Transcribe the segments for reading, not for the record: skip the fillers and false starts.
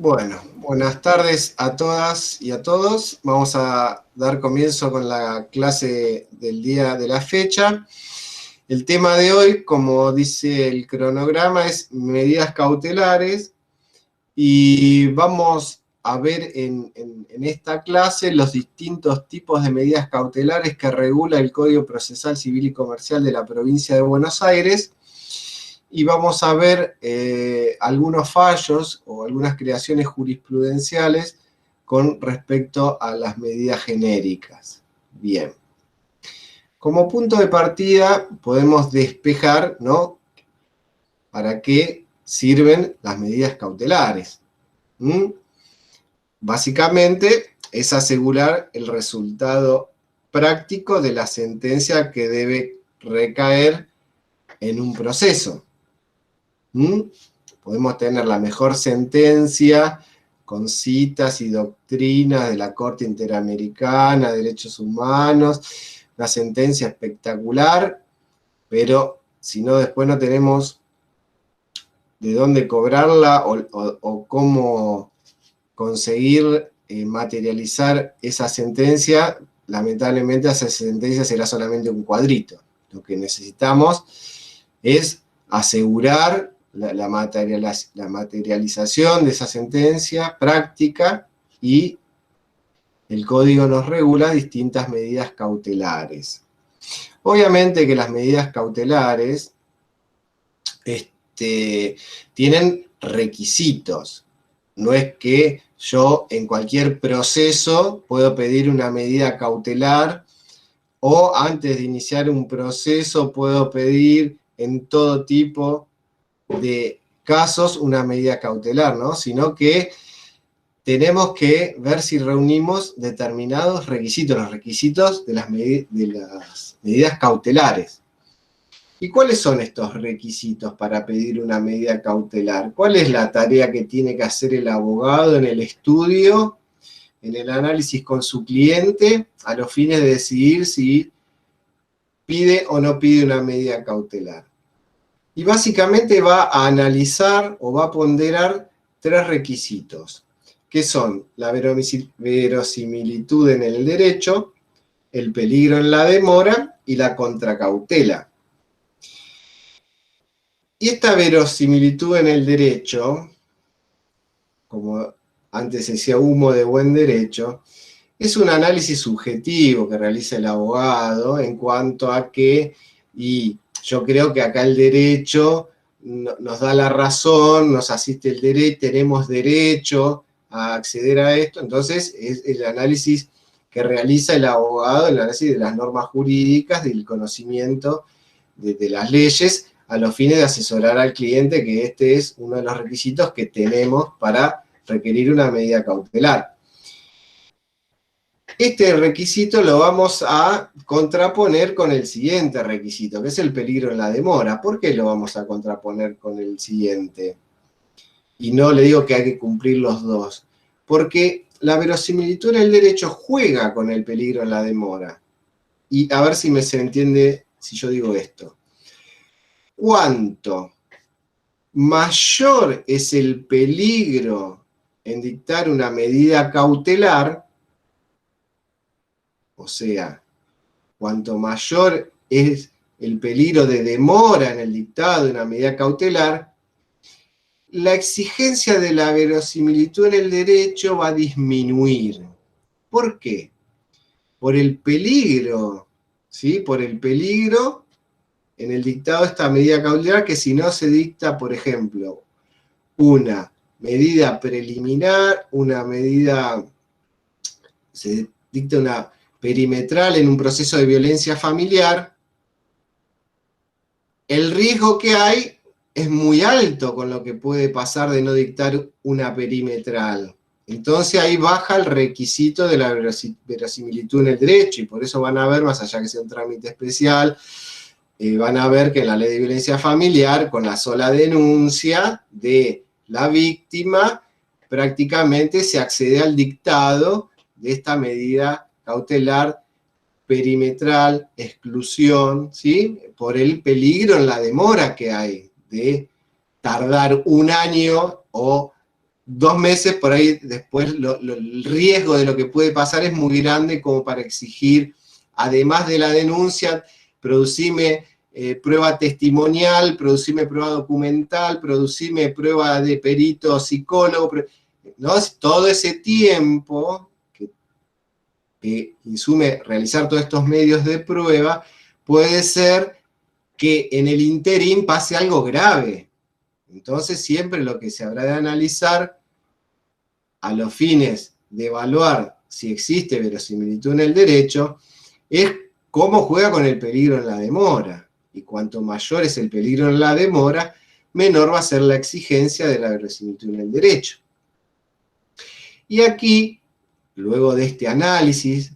Bueno, buenas tardes a todas y a todos. Vamos a dar comienzo con la clase del día de la fecha. El tema de hoy, como dice el cronograma, es medidas cautelares y vamos a ver en esta clase los distintos tipos de medidas cautelares que regula el Código Procesal Civil y Comercial de la provincia de Buenos Aires. Y vamos a ver algunos fallos o algunas creaciones jurisprudenciales con respecto a las medidas genéricas. Bien. Como punto de partida podemos despejar, ¿no?, para qué sirven las medidas cautelares. Básicamente es asegurar el resultado práctico de la sentencia que debe recaer en un proceso. Podemos tener la mejor sentencia con citas y doctrinas de la Corte Interamericana de Derechos Humanos, una sentencia espectacular, pero si no, después no tenemos de dónde cobrarla o cómo conseguir materializar esa sentencia, lamentablemente esa sentencia será solamente un cuadrito. Lo que necesitamos es asegurar la materialización de esa sentencia práctica, y el código nos regula distintas medidas cautelares. Obviamente que las medidas cautelares tienen requisitos. No es que yo en cualquier proceso puedo pedir una medida cautelar, o antes de iniciar un proceso puedo pedir en todo tipo de casos una medida cautelar, ¿no? Sino que tenemos que ver si reunimos determinados requisitos, los requisitos de las medidas cautelares. ¿Y cuáles son estos requisitos para pedir una medida cautelar? ¿Cuál es la tarea que tiene que hacer el abogado en el estudio, en el análisis con su cliente, a los fines de decidir si pide o no pide una medida cautelar? Y básicamente va a analizar o va a ponderar tres requisitos, que son la verosimilitud en el derecho, el peligro en la demora y la contracautela. Y esta verosimilitud en el derecho, como antes se decía humo de buen derecho, es un análisis subjetivo que realiza el abogado en cuanto a que, y yo creo que acá el derecho nos da la razón, nos asiste el derecho, tenemos derecho a acceder a esto. Entonces es el análisis que realiza el abogado, el análisis de las normas jurídicas, del conocimiento de las leyes, a los fines de asesorar al cliente, que este es uno de los requisitos que tenemos para requerir una medida cautelar. Este requisito lo vamos a contraponer con el siguiente requisito, que es el peligro en la demora. ¿Por qué lo vamos a contraponer con el siguiente? Y no le digo que hay que cumplir los dos. Porque la verosimilitud en el derecho juega con el peligro en la demora. Y a ver si se entiende si yo digo esto. Cuanto mayor es el peligro en dictar una medida cautelar, o sea, cuanto mayor es el peligro de demora en el dictado de una medida cautelar, la exigencia de la verosimilitud en el derecho va a disminuir. ¿Por qué? Por el peligro, ¿sí? Por el peligro en el dictado de esta medida cautelar, que si no se dicta, por ejemplo, una medida preliminar, se dicta una perimetral en un proceso de violencia familiar, el riesgo que hay es muy alto con lo que puede pasar de no dictar una perimetral. Entonces ahí baja el requisito de la verosimilitud en el derecho, y por eso van a ver, más allá que sea un trámite especial, van a ver que en la ley de violencia familiar, con la sola denuncia de la víctima, prácticamente se accede al dictado de esta medida cautelar, perimetral, exclusión, ¿sí? Por el peligro en la demora que hay de tardar un año o 2 meses, por ahí después el riesgo de lo que puede pasar es muy grande como para exigir, además de la denuncia, producime prueba testimonial, producime prueba documental, producime prueba de perito psicólogo, ¿no? Todo ese tiempo que insume realizar todos estos medios de prueba, puede ser que en el interín pase algo grave. Entonces siempre lo que se habrá de analizar a los fines de evaluar si existe verosimilitud en el derecho es cómo juega con el peligro en la demora. Y cuanto mayor es el peligro en la demora, menor va a ser la exigencia de la verosimilitud en el derecho. Y aquí, luego de este análisis,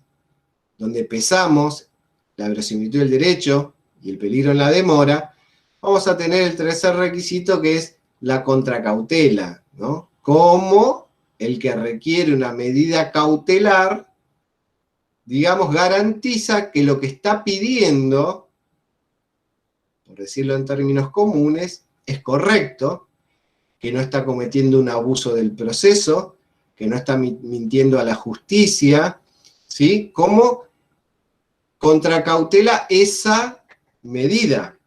donde pesamos la verosimilitud del derecho y el peligro en la demora, vamos a tener el tercer requisito, que es la contracautela, ¿no? Como el que requiere una medida cautelar, digamos, garantiza que lo que está pidiendo, por decirlo en términos comunes, es correcto, que no está cometiendo un abuso del proceso, que no está mintiendo a la justicia, ¿sí? Como contracautela esa medida.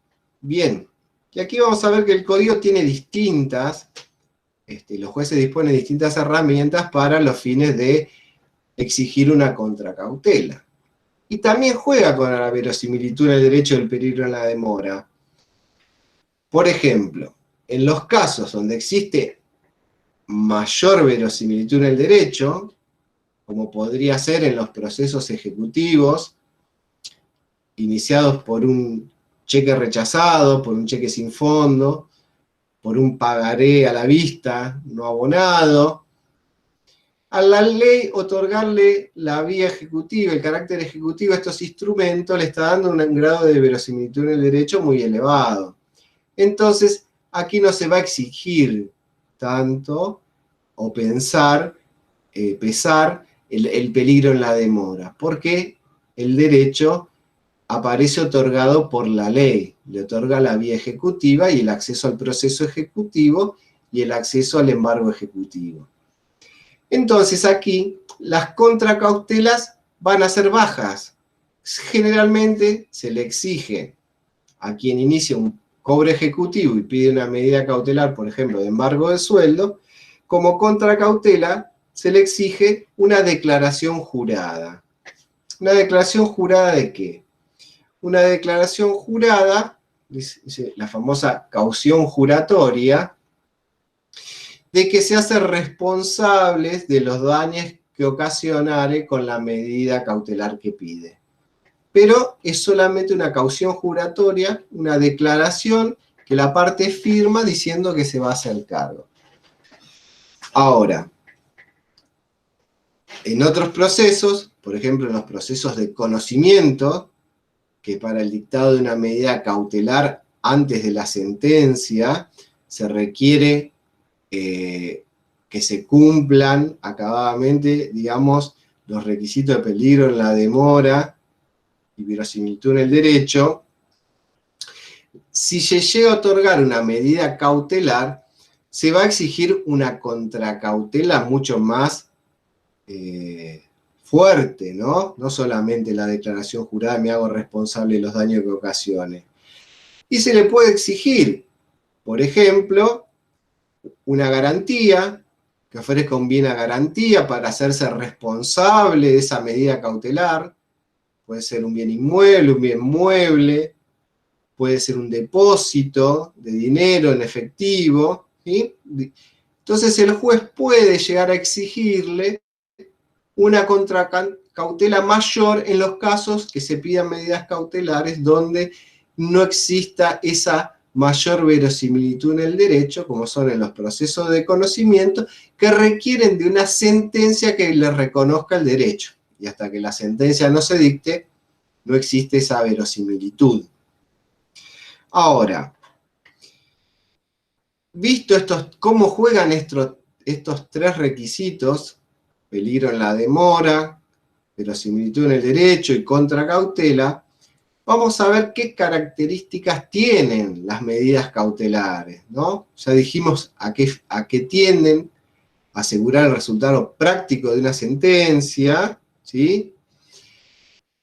Bien, y aquí vamos a ver que el código tiene distintas, los jueces disponen de distintas herramientas para los fines de exigir una contracautela. Y también juega con la verosimilitud en el derecho del peligro en la demora. Por ejemplo, en los casos donde existe mayor verosimilitud en el derecho, como podría ser en los procesos ejecutivos, iniciados por un cheque rechazado, por un cheque sin fondo, por un pagaré a la vista no abonado, a la ley otorgarle la vía ejecutiva, el carácter ejecutivo a estos instrumentos, le está dando un grado de verosimilitud en el derecho muy elevado. Entonces, aquí no se va a exigir tanto o pesar el peligro en la demora, porque el derecho aparece otorgado por la ley, le otorga la vía ejecutiva y el acceso al proceso ejecutivo y el acceso al embargo ejecutivo. Entonces aquí las contracautelas van a ser bajas. Generalmente se le exige a quien inicia un cobro ejecutivo y pide una medida cautelar, por ejemplo, de embargo de sueldo, como contracautela se le exige una declaración jurada. ¿Una declaración jurada de qué? Una declaración jurada, dice la famosa caución juratoria, de que se hace responsables de los daños que ocasionare con la medida cautelar que pide. Pero es solamente una caución juratoria, una declaración que la parte firma diciendo que se va a hacer cargo. Ahora, en otros procesos, por ejemplo en los procesos de conocimiento, que para el dictado de una medida cautelar antes de la sentencia se requiere que se cumplan acabadamente, digamos, los requisitos de peligro en la demora y verosimilitud en el derecho. Si se llega a otorgar una medida cautelar, se va a exigir una contracautela mucho más fuerte, ¿no? No solamente la declaración jurada, me hago responsable de los daños que ocasione. Y se le puede exigir, por ejemplo, una garantía, que ofrezca un bien a garantía para hacerse responsable de esa medida cautelar. Puede ser un bien inmueble, un bien mueble, puede ser un depósito de dinero en efectivo, ¿sí? Entonces el juez puede llegar a exigirle una contracautela mayor en los casos que se pidan medidas cautelares donde no exista esa mayor verosimilitud en el derecho, como son en los procesos de conocimiento, que requieren de una sentencia que les reconozca el derecho. Y hasta que la sentencia no se dicte, no existe esa verosimilitud. Ahora, visto cómo juegan estos tres requisitos, peligro en la demora, verosimilitud en el derecho y contracautela, vamos a ver qué características tienen las medidas cautelares, ¿no? Ya dijimos a qué tienden asegurar el resultado práctico de una sentencia, ¿sí?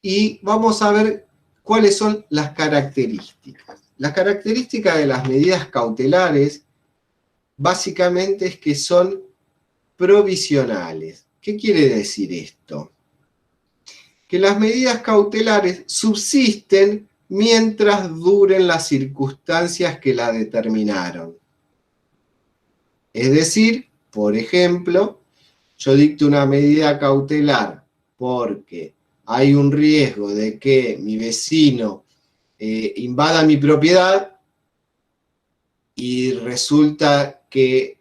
Y vamos a ver cuáles son las características. Las características de las medidas cautelares básicamente es que son provisionales. ¿Qué quiere decir esto? Que las medidas cautelares subsisten mientras duren las circunstancias que la determinaron. Es decir, por ejemplo, yo dicto una medida cautelar porque hay un riesgo de que mi vecino invada mi propiedad y resulta que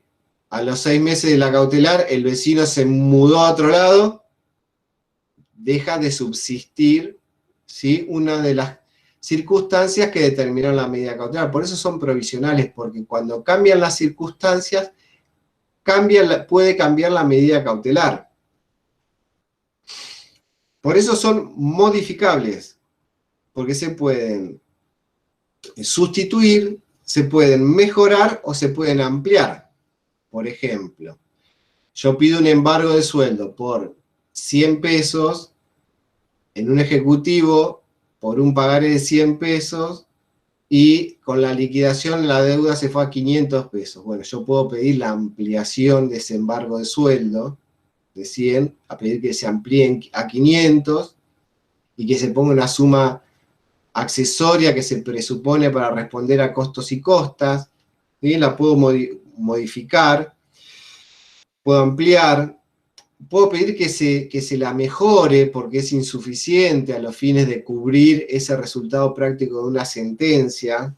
a los 6 meses de la cautelar el vecino se mudó a otro lado, deja de subsistir, ¿sí?, una de las circunstancias que determinaron la medida cautelar. Por eso son provisionales, porque cuando cambian las circunstancias, puede cambiar la medida cautelar. Por eso son modificables, porque se pueden sustituir, se pueden mejorar o se pueden ampliar. Por ejemplo, yo pido un embargo de sueldo por 100 pesos en un ejecutivo por un pagaré de 100 pesos y con la liquidación la deuda se fue a 500 pesos. Bueno, yo puedo pedir la ampliación de ese embargo de sueldo de 100, a pedir que se amplíen a 500 y que se ponga una suma accesoria que se presupone para responder a costos y costas, ¿sí? La puedo modificar, puedo ampliar, puedo pedir que se la mejore porque es insuficiente a los fines de cubrir ese resultado práctico de una sentencia,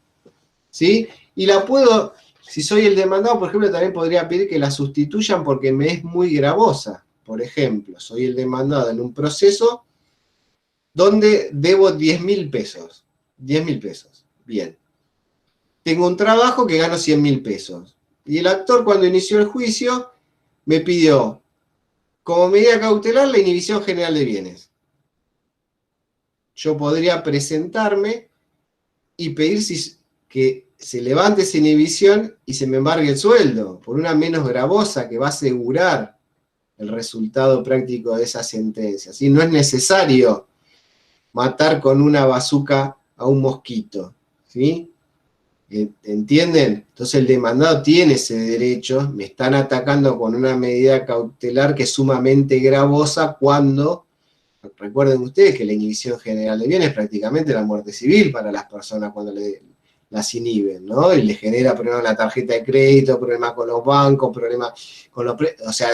¿sí? Y la puedo, si soy el demandado, por ejemplo, también podría pedir que la sustituyan porque me es muy gravosa. Por ejemplo, soy el demandado en un proceso donde debo 10.000 pesos. 10.000 pesos. Bien. Tengo un trabajo que gano 100.000 pesos. Y el actor, cuando inició el juicio, me pidió, como medida cautelar, la inhibición general de bienes. Yo podría presentarme y pedir que se levante esa inhibición y se me embargue el sueldo, por una menos gravosa que va a asegurar el resultado práctico de esa sentencia. ¿Sí? No es necesario matar con una bazuca a un mosquito. ¿Sí? ¿Entienden? Entonces el demandado tiene ese derecho, me están atacando con una medida cautelar que es sumamente gravosa cuando, recuerden ustedes que la inhibición general de bienes es prácticamente la muerte civil para las personas cuando las inhiben, ¿no? Y les genera problemas con la tarjeta de crédito, problemas con los bancos, problemas con los... O sea,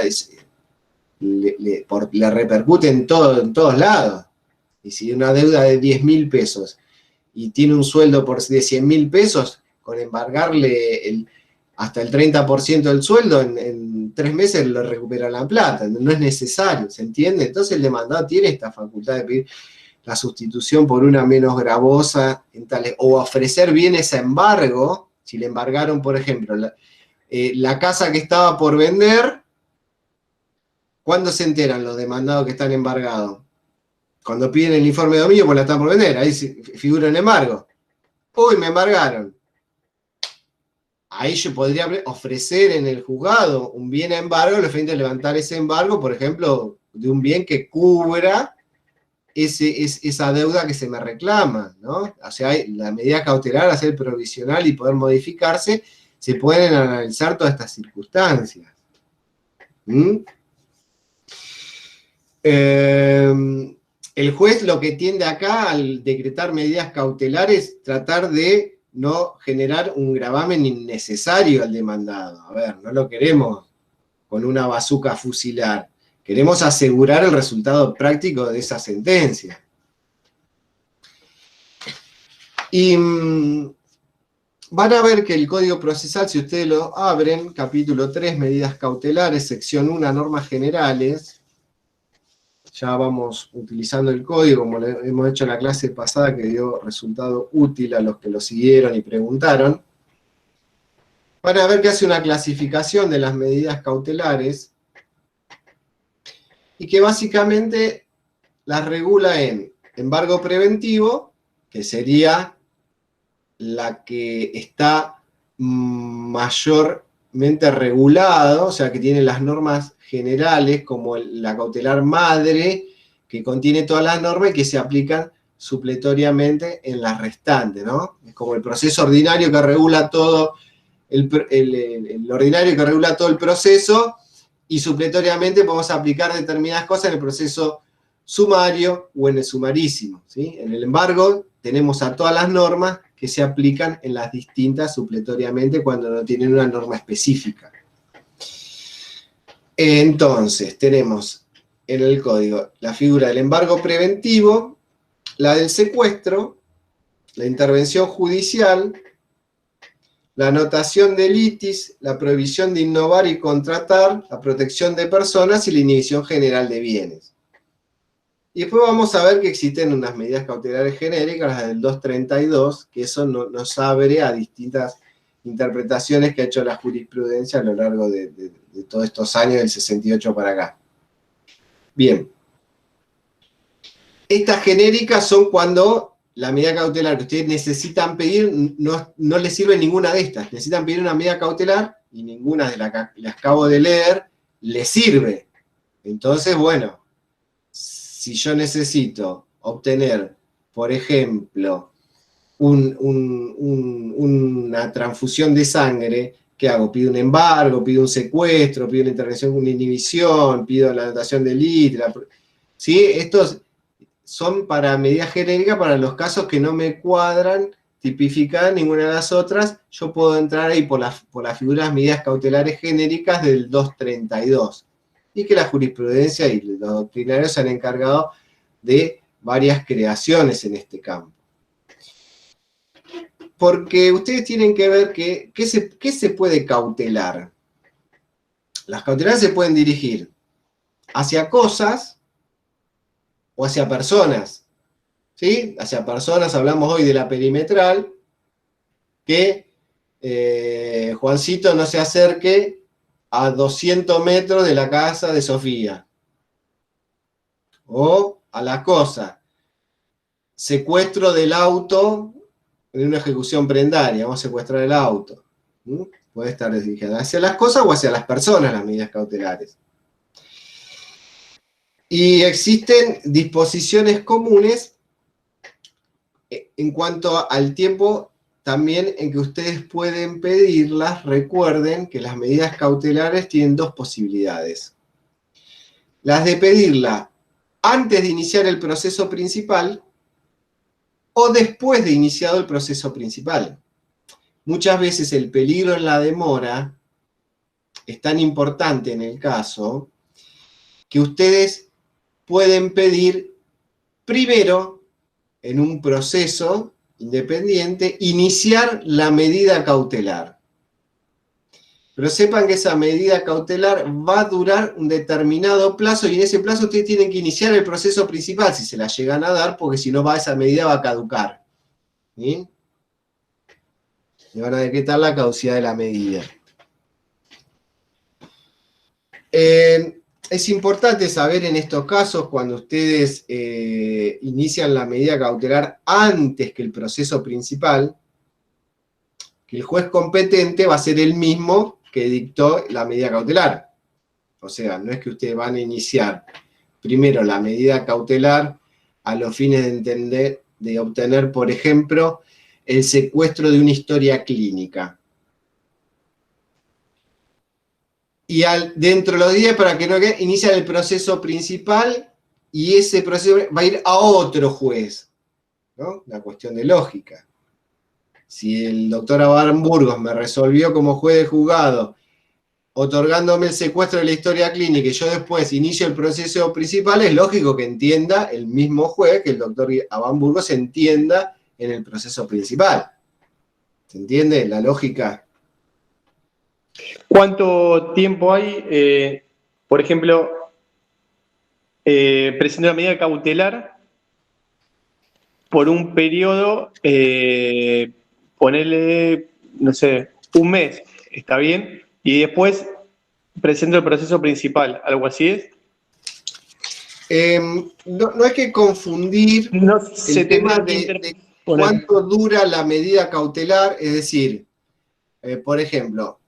le repercute en todos lados. Y si una deuda de 10.000 pesos y tiene un sueldo de 100.000 pesos, con embargarle hasta el 30% del sueldo, en 3 meses le recupera la plata. No es necesario, ¿se entiende? Entonces el demandado tiene esta facultad de pedir la sustitución por una menos gravosa, o ofrecer bienes a embargo, si le embargaron, por ejemplo, la casa que estaba por vender. ¿Cuándo se enteran los demandados que están embargados? Cuando piden el informe de dominio, pues la están por vender, ahí figura el embargo. Uy, me embargaron. Ahí yo podría ofrecer en el juzgado un bien a embargo, le frente a levantar ese embargo, por ejemplo, de un bien que cubra esa deuda que se me reclama, ¿no? O sea, la medida cautelar, hacer provisional y poder modificarse, se pueden analizar todas estas circunstancias. El juez lo que tiende acá al decretar medidas cautelares, tratar de no generar un gravamen innecesario al demandado. A ver, no lo queremos con una bazuca fusilar. Queremos asegurar el resultado práctico de esa sentencia. Y van a ver que el Código Procesal, si ustedes lo abren, capítulo 3, medidas cautelares, sección 1, normas generales, ya vamos utilizando el código, como hemos hecho en la clase pasada, que dio resultado útil a los que lo siguieron y preguntaron. Van a ver que hace una clasificación de las medidas cautelares y que básicamente las regula en embargo preventivo, que sería la que está mayor debidamente regulado, o sea, que tiene las normas generales, como la cautelar madre, que contiene todas las normas y que se aplican supletoriamente en las restantes, ¿no? Es como el proceso ordinario que regula todo, el ordinario que regula todo el proceso, y supletoriamente podemos aplicar determinadas cosas en el proceso sumario o en el sumarísimo, ¿sí? En el embargo, tenemos a todas las normas que se aplican en las distintas supletoriamente cuando no tienen una norma específica. Entonces, tenemos en el código la figura del embargo preventivo, la del secuestro, la intervención judicial, la anotación de litis, la prohibición de innovar y contratar, la protección de personas y la inhibición general de bienes. Y después vamos a ver que existen unas medidas cautelares genéricas, las del 232, que eso nos abre a distintas interpretaciones que ha hecho la jurisprudencia a lo largo de todos estos años, del 68 para acá. Bien. Estas genéricas son cuando la medida cautelar que ustedes necesitan pedir no les sirve ninguna de estas. Necesitan pedir una medida cautelar y ninguna de las que acabo de leer les sirve. Entonces, bueno, si yo necesito obtener, por ejemplo, una transfusión de sangre, ¿qué hago? Pido un embargo, pido un secuestro, pido una intervención con una inhibición, pido la anotación de litro. ¿Sí? Estos son para medidas genéricas para los casos que no me cuadran tipificar ninguna de las otras. Yo puedo entrar ahí por las figuras medidas cautelares genéricas del 232. Y que la jurisprudencia y los doctrinarios se han encargado de varias creaciones en este campo. Porque ustedes tienen que ver qué se puede cautelar. Las cautelares se pueden dirigir hacia cosas o hacia personas. ¿Sí? Hacia personas, hablamos hoy de la perimetral, que Juancito no se acerque a 200 metros de la casa de Sofía. O a la cosa, secuestro del auto en una ejecución prendaria, vamos a secuestrar el auto. Puede estar dirigida hacia las cosas o hacia las personas las medidas cautelares. Y existen disposiciones comunes en cuanto al tiempo también en que ustedes pueden pedirlas. Recuerden que las medidas cautelares tienen dos posibilidades. Las de pedirla antes de iniciar el proceso principal o después de iniciado el proceso principal. Muchas veces el peligro en la demora es tan importante en el caso que ustedes pueden pedir primero, en un proceso independiente, iniciar la medida cautelar. Pero sepan que esa medida cautelar va a durar un determinado plazo y en ese plazo ustedes tienen que iniciar el proceso principal si se la llegan a dar, porque si no esa medida va a caducar. ¿Sí? Le van a decretar la caducidad de la medida. Es importante saber en estos casos, cuando ustedes inician la medida cautelar antes que el proceso principal, que el juez competente va a ser el mismo que dictó la medida cautelar. O sea, no es que ustedes van a iniciar primero la medida cautelar a los fines de obtener, por ejemplo, el secuestro de una historia clínica. Y dentro de los días, para que no quede, inician el proceso principal y ese proceso va a ir a otro juez, ¿no? Una cuestión de lógica. Si el doctor Abraham Burgos me resolvió como juez de juzgado otorgándome el secuestro de la historia clínica y yo después inicio el proceso principal, es lógico que entienda el mismo juez, que el doctor Abraham Burgos entienda en el proceso principal. ¿Se entiende la lógica? ¿Cuánto tiempo hay? Por ejemplo, presento una medida cautelar por un periodo, ponele, no sé, un mes, ¿está bien? Y después presento el proceso principal, ¿algo así es? No hay que confundir el tema de cuánto dura la medida cautelar, es decir, por ejemplo,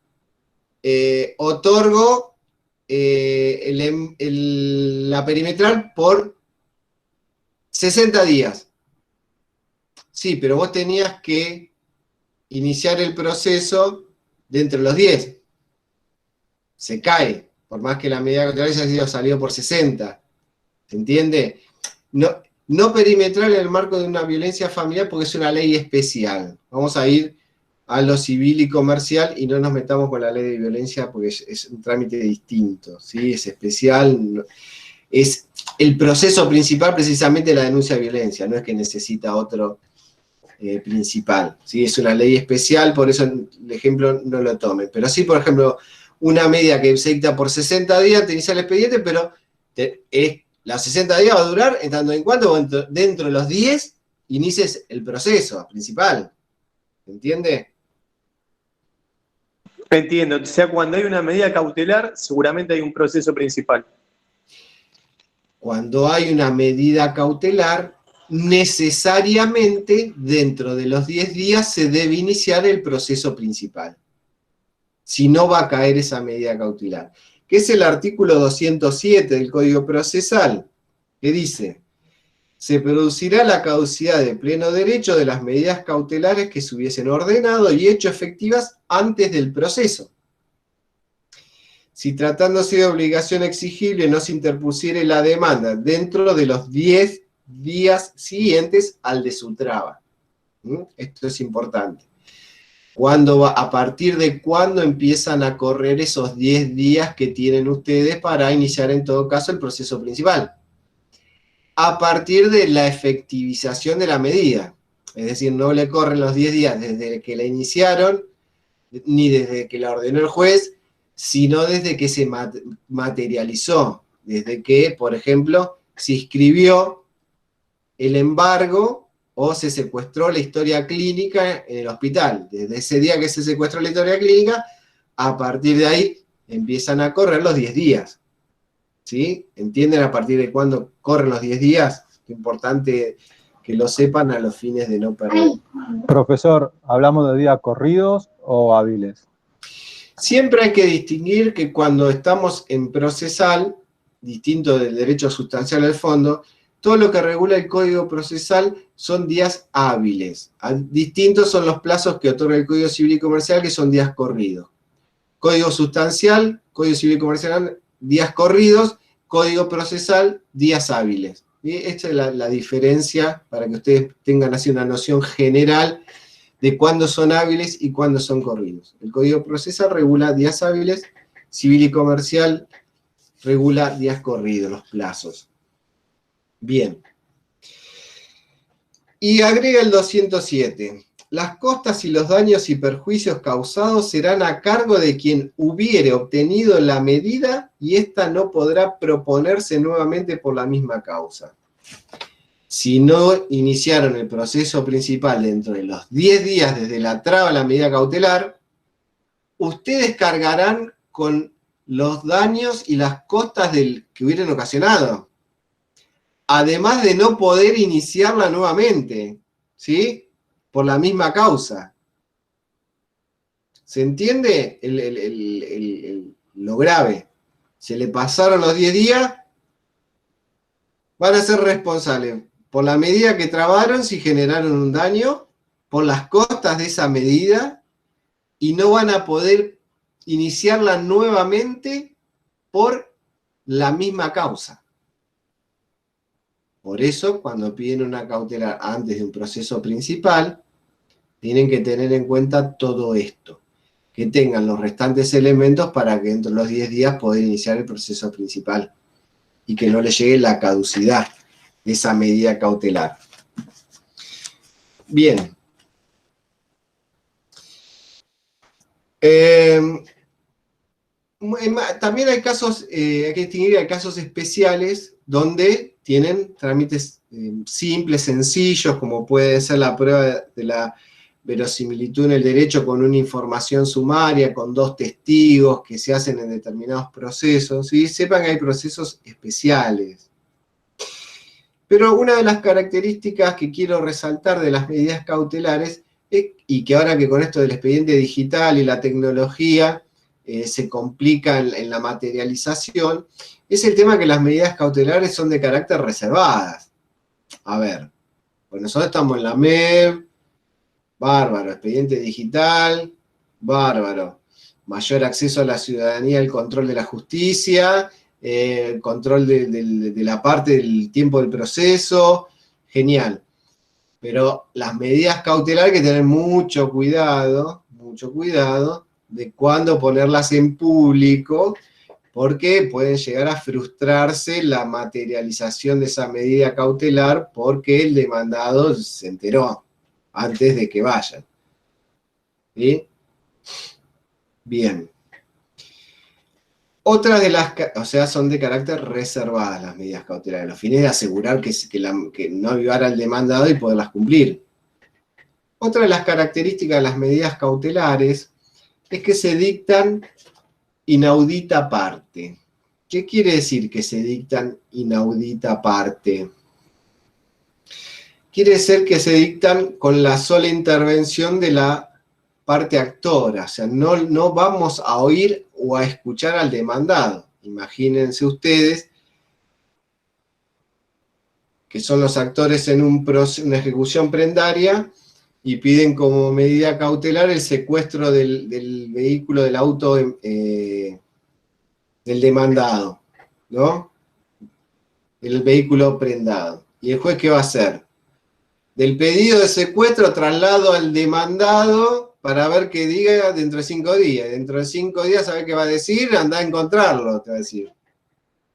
otorgo la perimetral por 60 días. Sí, pero vos tenías que iniciar el proceso dentro de los 10. Se cae, por más que la medida cautelar haya sido salido por 60. ¿Se entiende? No perimetral en el marco de una violencia familiar porque es una ley especial. Vamos a ir a lo civil y comercial y no nos metamos con la ley de violencia porque es un trámite distinto, ¿sí? Es especial, es el proceso principal precisamente la denuncia de violencia, no es que necesita otro principal, ¿sí? Es una ley especial, por eso el ejemplo no lo tomen. Pero sí, por ejemplo, una medida que se dicta por 60 días, te inicia el expediente, pero los 60 días va a durar en tanto en cuanto dentro de los 10 inicies el proceso principal. ¿Entiende? Entiendo. O sea, cuando hay una medida cautelar, seguramente hay un proceso principal. Cuando hay una medida cautelar, necesariamente dentro de los 10 días se debe iniciar el proceso principal. Si no, va a caer esa medida cautelar. Que es el artículo 207 del Código Procesal, que dice: se producirá la caducidad de pleno derecho de las medidas cautelares que se hubiesen ordenado y hecho efectivas antes del proceso. Si tratándose de obligación exigible no se interpusiere la demanda dentro de los 10 días siguientes al de su traba. Esto es importante. ¿A partir de cuándo empiezan a correr esos 10 días que tienen ustedes para iniciar en todo caso el proceso principal? A partir de la efectivización de la medida. Es decir, no le corren los 10 días desde que la iniciaron, ni desde que la ordenó el juez, sino desde que se materializó, desde que, por ejemplo, se inscribió el embargo o se secuestró la historia clínica en el hospital. Desde ese día que se secuestró la historia clínica, a partir de ahí empiezan a correr los 10 días. ¿Sí? ¿Entienden a partir de cuándo corren los 10 días? Es importante que lo sepan a los fines de no perder. Profesor, ¿hablamos de días corridos o hábiles? Siempre hay que distinguir que cuando estamos en procesal, distinto del derecho sustancial al fondo, todo lo que regula el Código Procesal son días hábiles. Distintos son los plazos que otorga el Código Civil y Comercial, que son días corridos. Código sustancial, Código Civil y Comercial, días corridos. Código procesal, días hábiles. ¿Sí? Esta es la diferencia para que ustedes tengan así una noción general de cuándo son hábiles y cuándo son corridos. El Código Procesal regula días hábiles, Civil y Comercial regula días corridos, los plazos. Bien. Y agrega el 207. Las costas y los daños y perjuicios causados serán a cargo de quien hubiere obtenido la medida y ésta no podrá proponerse nuevamente por la misma causa. Si no iniciaron el proceso principal dentro de los 10 días desde la traba a la medida cautelar, ustedes cargarán con los daños y las costas que hubieran ocasionado. Además de no poder iniciarla nuevamente, ¿sí? Por la misma causa. ¿Se entiende lo grave? Se le pasaron los 10 días, van a ser responsables por la medida que trabaron si generaron un daño, por las costas de esa medida, y no van a poder iniciarla nuevamente por la misma causa. Por eso, cuando piden una cautelar antes de un proceso principal, tienen que tener en cuenta todo esto, que tengan los restantes elementos para que dentro de los 10 días poder iniciar el proceso principal y que no le llegue la caducidad de esa medida cautelar. Bien. También hay casos, hay que distinguir, hay casos especiales donde tienen trámites simples, sencillos, como puede ser la prueba de la verosimilitud en el derecho con una información sumaria, con 2 testigos que se hacen en determinados procesos, ¿sí? Sepan que hay procesos especiales. Pero una de las características que quiero resaltar de las medidas cautelares, y que ahora que con esto del expediente digital y la tecnología, se complica en la materialización, es el tema que las medidas cautelares son de carácter reservadas. A ver, pues nosotros estamos en la MEB, bárbaro, expediente digital, bárbaro, mayor acceso a la ciudadanía, el control de la justicia, control de la parte del tiempo del proceso, genial. Pero las medidas cautelares hay que tener mucho cuidado de cuándo ponerlas en público, porque pueden llegar a frustrarse la materialización de esa medida cautelar porque el demandado se enteró antes de que vayan. ¿Sí? Bien. Otras de las, o sea, son de carácter reservadas las medidas cautelares, los fines de asegurar que no avivara el demandado y poderlas cumplir. Otra de las características de las medidas cautelares es que se dictan inaudita parte. ¿Qué quiere decir que se dictan inaudita parte? Quiere decir que se dictan con la sola intervención de la parte actora, o sea, no vamos a oír o a escuchar al demandado. Imagínense ustedes que son los actores en una ejecución prendaria y piden como medida cautelar el secuestro del vehículo, del auto del demandado, ¿no? El vehículo prendado. ¿Y el juez qué va a hacer? Del pedido de secuestro traslado al demandado para ver qué diga dentro de 5 días. Dentro de 5 días, ¿sabe qué va a decir? Andá a encontrarlo, te va a decir,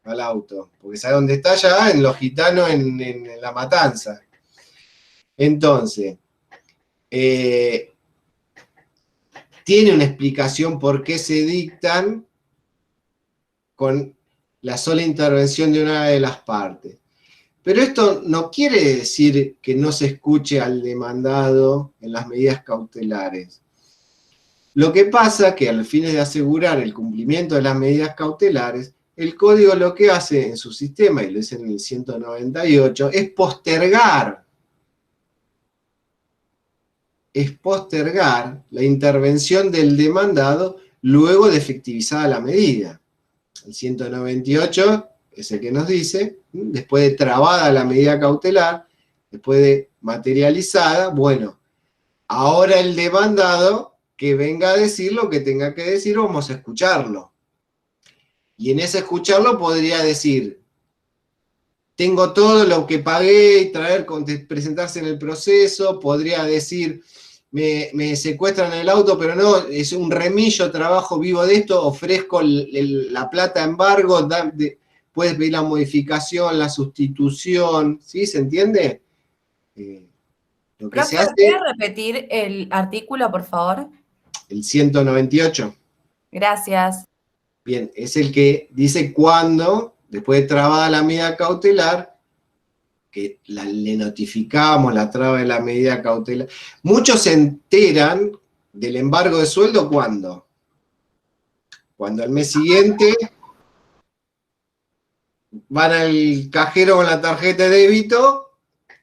al auto. Porque sabe dónde está ya, en Los Gitanos, en La Matanza. Entonces, tiene una explicación por qué se dictan con la sola intervención de una de las partes. Pero esto no quiere decir que no se escuche al demandado en las medidas cautelares. Lo que pasa es que al fin de asegurar el cumplimiento de las medidas cautelares, el código lo que hace en su sistema, y lo dice en el 198, es postergar la intervención del demandado luego de efectivizada la medida. El 198 es el que nos dice, después de trabada la medida cautelar, después de materializada, bueno, ahora el demandado que venga a decir lo que tenga que decir, vamos a escucharlo. Y en ese escucharlo podría decir, tengo todo lo que pagué y presentarse en el proceso, podría decir, me secuestran el auto, pero no, es un remillo, trabajo vivo de esto, ofrezco la plata a embargo, puedes pedir la modificación, la sustitución, ¿sí? ¿Se entiende? Lo que se hace... ¿Puede repetir el artículo, por favor? El 198. Gracias. Bien, es el que dice cuándo, después de trabada la medida cautelar, que le notificamos la traba de la medida cautelar. Muchos se enteran del embargo de sueldo, ¿cuándo? Cuando al mes siguiente van al cajero con la tarjeta de débito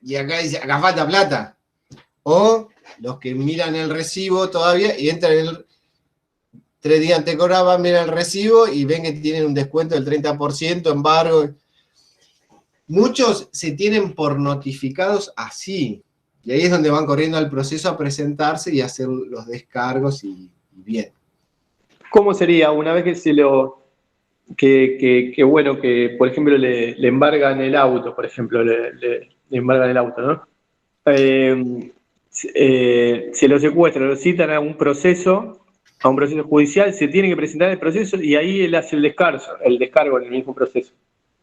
y acá dice, acá falta plata. O los que miran el recibo todavía y entran 3 días antes de cobrar, van a mirar el recibo y ven que tienen un descuento del 30%, embargo. Muchos se tienen por notificados así. Y ahí es donde van corriendo al proceso a presentarse y hacer los descargos y bien. ¿Cómo sería una vez que se lo... bueno, que por ejemplo le embargan el auto, por ejemplo, le embargan el auto, ¿no? Se lo secuestran, lo citan a un proceso judicial, se tiene que presentar el proceso y ahí él hace el descargo en el mismo proceso.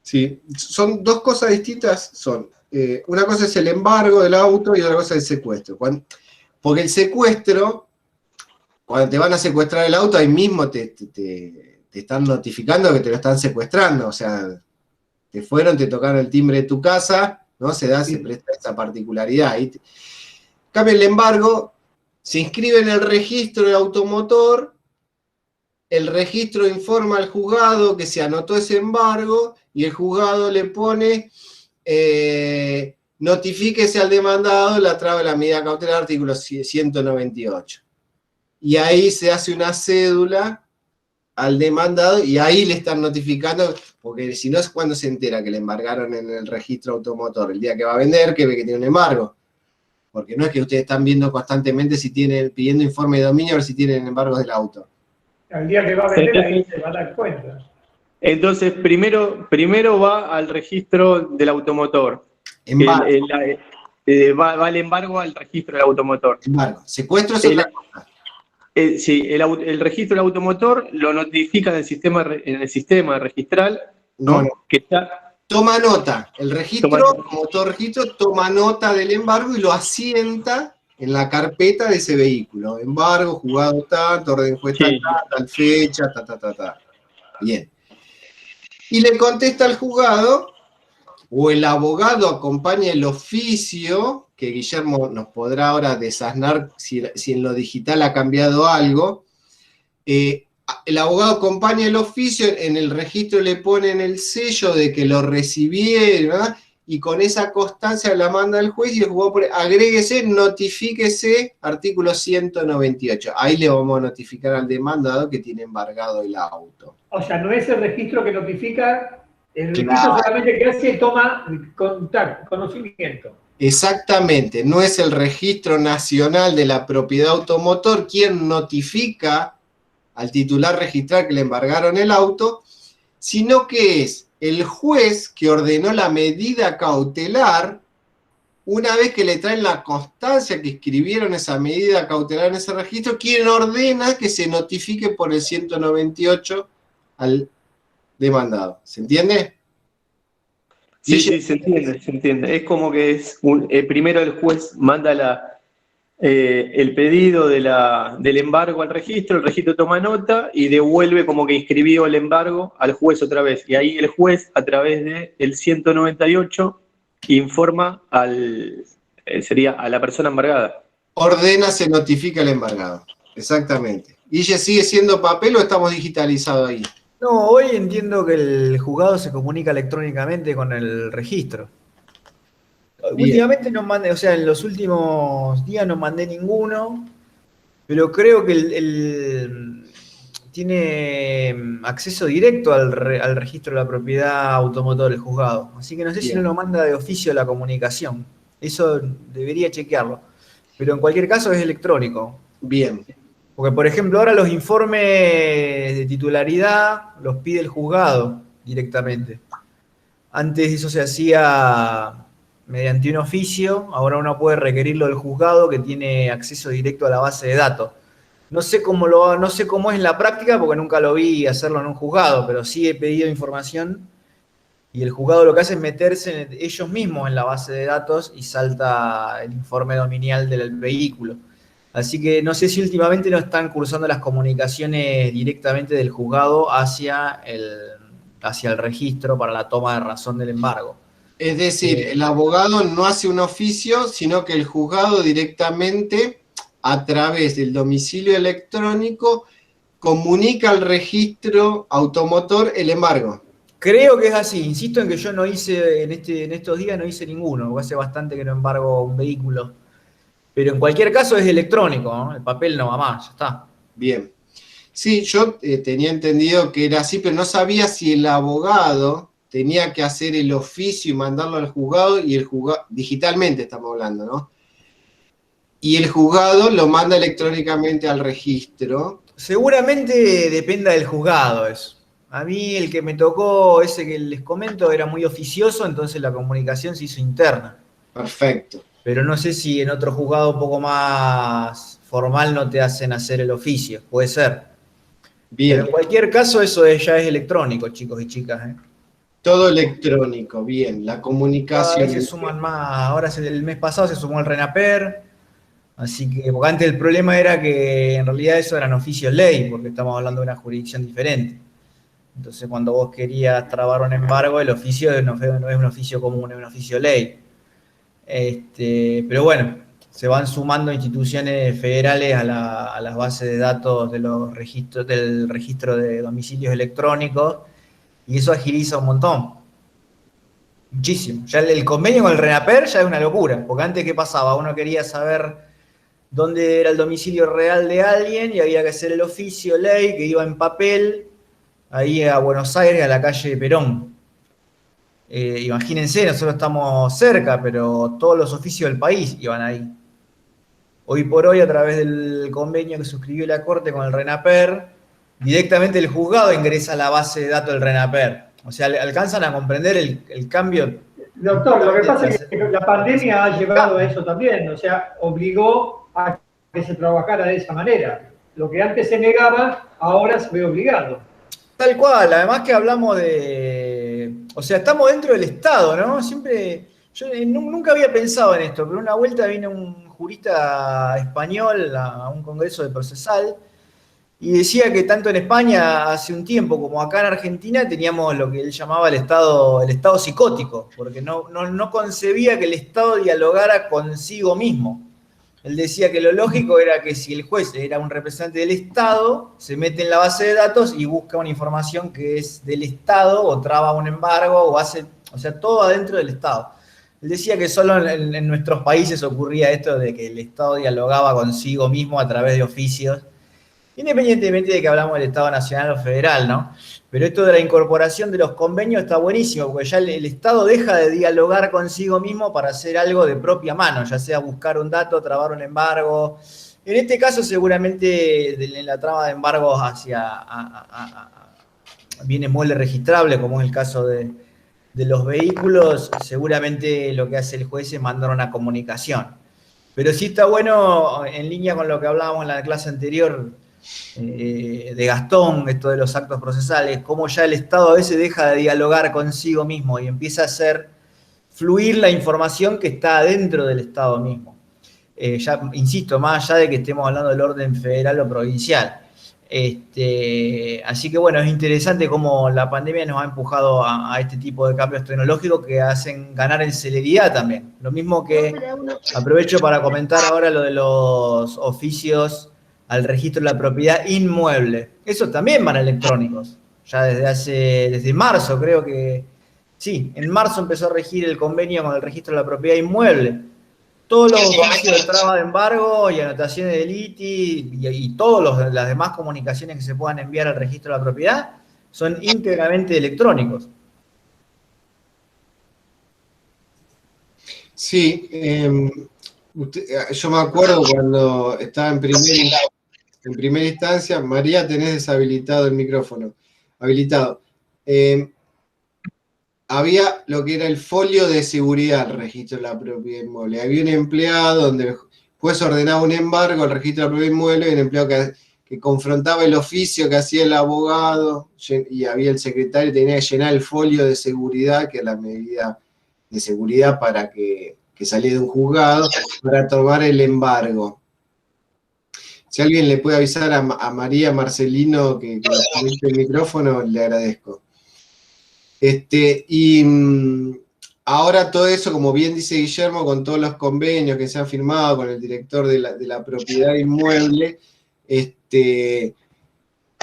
Sí, son dos cosas distintas. Una cosa es el embargo del auto y otra cosa es el secuestro. Porque el secuestro, cuando te van a secuestrar el auto, ahí mismo te están notificando que te lo están secuestrando. O sea, te fueron, te tocaron el timbre de tu casa, ¿no? Se presta esa particularidad. Ahí cambia el embargo, se inscribe en el registro del automotor, el registro informa al juzgado que se anotó ese embargo y el juzgado le pone, notifíquese al demandado la traba de la medida cautelar, artículo 198. Y ahí se hace una cédula al demandado y ahí le están notificando, porque si no es cuando se entera que le embargaron en el registro automotor, el día que va a vender, que ve que tiene un embargo. Porque no es que ustedes están viendo constantemente si tienen, pidiendo informe de dominio a ver si tienen embargos del auto. Al día que va a vender, ahí se va a dar cuenta. Entonces, primero va al registro del automotor. Embargo. Va el embargo al registro del automotor. Embargo. Secuestro es otra cosa. Sí, el registro del automotor lo notifica en el sistema registral. No. Que está. Toma nota. El registro, como todo registro, toma nota del embargo y lo asienta en la carpeta de ese vehículo. Embargo, juzgado tanto, orden juez tal fecha, Bien. Y le contesta al juzgado, o el abogado acompaña el oficio, que Guillermo nos podrá ahora desasnar si en lo digital ha cambiado algo. El abogado acompaña el oficio, en el registro le ponen el sello de que lo recibieron, ¿verdad? Y con esa constancia la manda al juez y el jugador pone, agréguese, notifíquese, artículo 198. Ahí le vamos a notificar al demandado que tiene embargado el auto. O sea, no es el registro que notifica, el registro solamente que hace toma conocimiento. Exactamente, no es el Registro Nacional de la Propiedad Automotor quien notifica al titular registral que le embargaron el auto, sino que es el juez que ordenó la medida cautelar, una vez que le traen la constancia que escribieron esa medida cautelar en ese registro, quien ordena que se notifique por el 198 al demandado. ¿Se entiende? Sí, se entiende. Es como que primero el juez manda el pedido del embargo al registro, el registro toma nota y devuelve como que inscribió el embargo al juez otra vez. Y ahí el juez, a través del 198, informa a la persona embargada. Ordena, se notifica el embargado. Exactamente. ¿Y ella sigue siendo papel o estamos digitalizados ahí? No, hoy entiendo que el juzgado se comunica electrónicamente con el registro. Bien. Últimamente no mandé, o sea, en los últimos días no mandé ninguno, pero creo que tiene acceso directo al registro de la propiedad automotor, el juzgado. Así que no sé si no lo manda de oficio la comunicación. Eso debería chequearlo. Pero en cualquier caso es electrónico. Bien. Porque, por ejemplo, ahora los informes de titularidad los pide el juzgado directamente. Antes eso se hacía mediante un oficio, ahora uno puede requerirlo del juzgado que tiene acceso directo a la base de datos. No sé cómo es en la práctica porque nunca lo vi hacerlo en un juzgado, pero sí he pedido información y el juzgado lo que hace es meterse ellos mismos en la base de datos y salta el informe dominial del vehículo. Así que no sé si últimamente no están cursando las comunicaciones directamente del juzgado hacia el registro para la toma de razón del embargo. Es decir, el abogado no hace un oficio, sino que el juzgado directamente, a través del domicilio electrónico, comunica al registro automotor el embargo. Creo que es así. Insisto en que yo no hice, en estos días no hice ninguno, porque hace bastante que no embargo un vehículo. Pero en cualquier caso es electrónico, ¿no? El papel no va más, ya está. Bien. Sí, yo tenía entendido que era así, pero no sabía si el abogado tenía que hacer el oficio y mandarlo al juzgado, y el juzgado, digitalmente estamos hablando, ¿no? Y el juzgado lo manda electrónicamente al registro. Seguramente dependa del juzgado eso. A mí el que me tocó, ese que les comento, era muy oficioso, entonces la comunicación se hizo interna. Perfecto. Pero no sé si en otro juzgado un poco más formal no te hacen hacer el oficio. Puede ser. Bien. Pero en cualquier caso eso ya es electrónico, chicos y chicas. Todo electrónico, bien. La comunicación. Cada vez se suman más. Ahora el mes pasado se sumó el RENAPER. Así que, porque antes el problema era que en realidad eso eran oficios ley, porque estamos hablando de una jurisdicción diferente. Entonces cuando vos querías trabar un embargo, el oficio no es un oficio común, es un oficio ley. Pero bueno, se van sumando instituciones federales a las bases de datos de los registros, del registro de domicilios electrónicos, y eso agiliza un montón. Muchísimo. Ya el convenio con el RENAPER ya es una locura, porque antes, ¿qué pasaba? Uno quería saber dónde era el domicilio real de alguien y había que hacer el oficio ley que iba en papel ahí a Buenos Aires, a la calle Perón. Imagínense, nosotros estamos cerca, pero todos los oficios del país iban ahí. Hoy por hoy, a través del convenio que suscribió la Corte con el RENAPER, directamente el juzgado ingresa a la base de datos del RENAPER. O sea, alcanzan a comprender el cambio. Doctor, lo que pasa es que la pandemia ha llevado a eso también, o sea, obligó a que se trabajara de esa manera. Lo que antes se negaba, ahora se ve obligado. Tal cual, además que hablamos o sea, estamos dentro del Estado, ¿no? Siempre, yo nunca había pensado en esto, pero una vuelta vino un jurista español a un congreso de procesal y decía que tanto en España hace un tiempo como acá en Argentina teníamos lo que él llamaba el estado psicótico, porque no concebía que el Estado dialogara consigo mismo. Él decía que lo lógico era que si el juez era un representante del Estado, se mete en la base de datos y busca una información que es del Estado, o traba un embargo, o sea, todo adentro del Estado. Él decía que solo en nuestros países ocurría esto de que el Estado dialogaba consigo mismo a través de oficios, independientemente de que hablamos del Estado nacional o federal, ¿no? Pero esto de la incorporación de los convenios está buenísimo, porque ya el Estado deja de dialogar consigo mismo para hacer algo de propia mano, ya sea buscar un dato, trabar un embargo. En este caso, seguramente, en la trama de embargos viene mueble registrable, como es el caso de los vehículos, seguramente lo que hace el juez es mandar una comunicación. Pero sí está bueno, en línea con lo que hablábamos en la clase anterior, de Gastón, esto de los actos procesales, cómo ya el Estado a veces deja de dialogar consigo mismo y empieza a hacer fluir la información que está dentro del Estado mismo. Ya, insisto, más allá de que estemos hablando del orden federal o provincial. Así que bueno, es interesante cómo la pandemia nos ha empujado a este tipo de cambios tecnológicos que hacen ganar en celeridad también. Lo mismo que aprovecho para comentar ahora lo de los oficios al registro de la propiedad inmueble. Esos también van electrónicos. Ya desde marzo, creo que... Sí, en marzo empezó a regir el convenio con el registro de la propiedad inmueble. Todos los oficios de traba de embargo y anotaciones de liti y todas las demás comunicaciones que se puedan enviar al registro de la propiedad son íntegramente electrónicos. Sí, yo me acuerdo cuando estaba en primera instancia. María, tenés deshabilitado el micrófono. Habilitado. Había lo que era el folio de seguridad al registro de la propiedad inmueble. Había un empleado donde el juez ordenaba un embargo al registro de la propiedad inmueble y un empleado que confrontaba el oficio que hacía el abogado y había el secretario que tenía que llenar el folio de seguridad, que es la medida de seguridad para que salía de un juzgado, para tomar el embargo. Si alguien le puede avisar a María Marcelino que conecte el micrófono, le agradezco. Ahora todo eso, como bien dice Guillermo, con todos los convenios que se han firmado con el director de la propiedad inmueble, desde